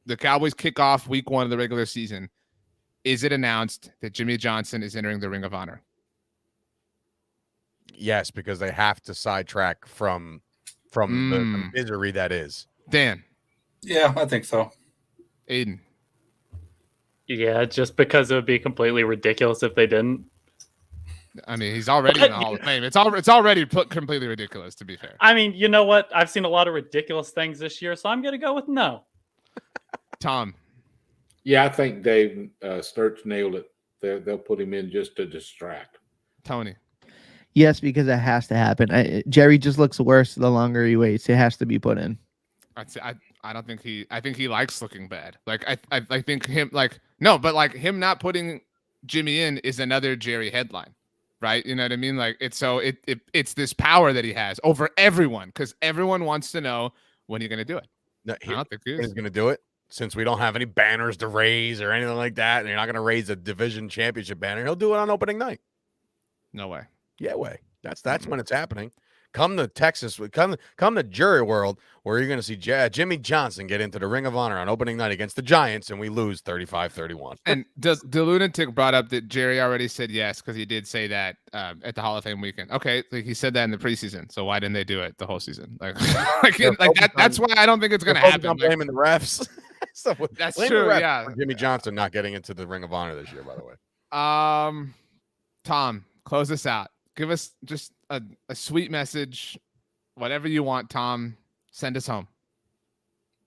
S1: the Cowboys kick off week 1 of the regular season, is it announced that Jimmy Johnson is entering the Ring of Honor?
S2: Yes, because they have to sidetrack from the misery that is.
S1: Dan.
S3: Yeah, I think so.
S1: Aidan.
S6: Yeah, just because it would be completely ridiculous if they didn't.
S1: I mean, he's already in the Hall of Fame. It's already completely ridiculous, to be fair.
S6: I mean, you know what? I've seen a lot of ridiculous things this year, so I'm going to go with no.
S1: Tom.
S5: Yeah, I think Dave Sturch nailed it. They'll put him in just to distract.
S1: Tony.
S4: Yes, because it has to happen. Jerry just looks worse the longer he waits. It has to be put in.
S1: I don't think I think he likes looking bad. Like I think him like no, but like him not putting Jimmy in is another Jerry headline. Right? You know what I mean? Like it's this power that he has over everyone, because everyone wants to know when you're going to do it.
S2: No, I don't think he's going to do it, since we don't have any banners to raise or anything like that, and you're not going to raise a division championship banner. He'll do it on opening night.
S1: No way.
S2: Yeah, way. That's when it's happening. Come to Texas, come to Jury World, where you're going to see Jimmy Johnson get into the Ring of Honor on opening night against the Giants, and we lose 35-31.
S1: And the lunatic brought up that Jerry already said yes, because he did say that at the Hall of Fame weekend. Okay, like he said that in the preseason, so why didn't they do it the whole season? Like that's why I don't think it's going to happen.
S2: I'm blaming the refs.
S1: That's true. Yeah,
S2: Jimmy Johnson not getting into the Ring of Honor this year, by the way.
S1: Tom, close this out. Give us just a sweet message, whatever you want, Tom. Send us home.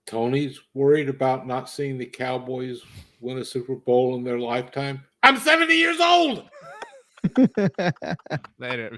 S5: Tony's worried about not seeing the Cowboys win a Super Bowl in their lifetime. I'm 70 years old.
S1: Later.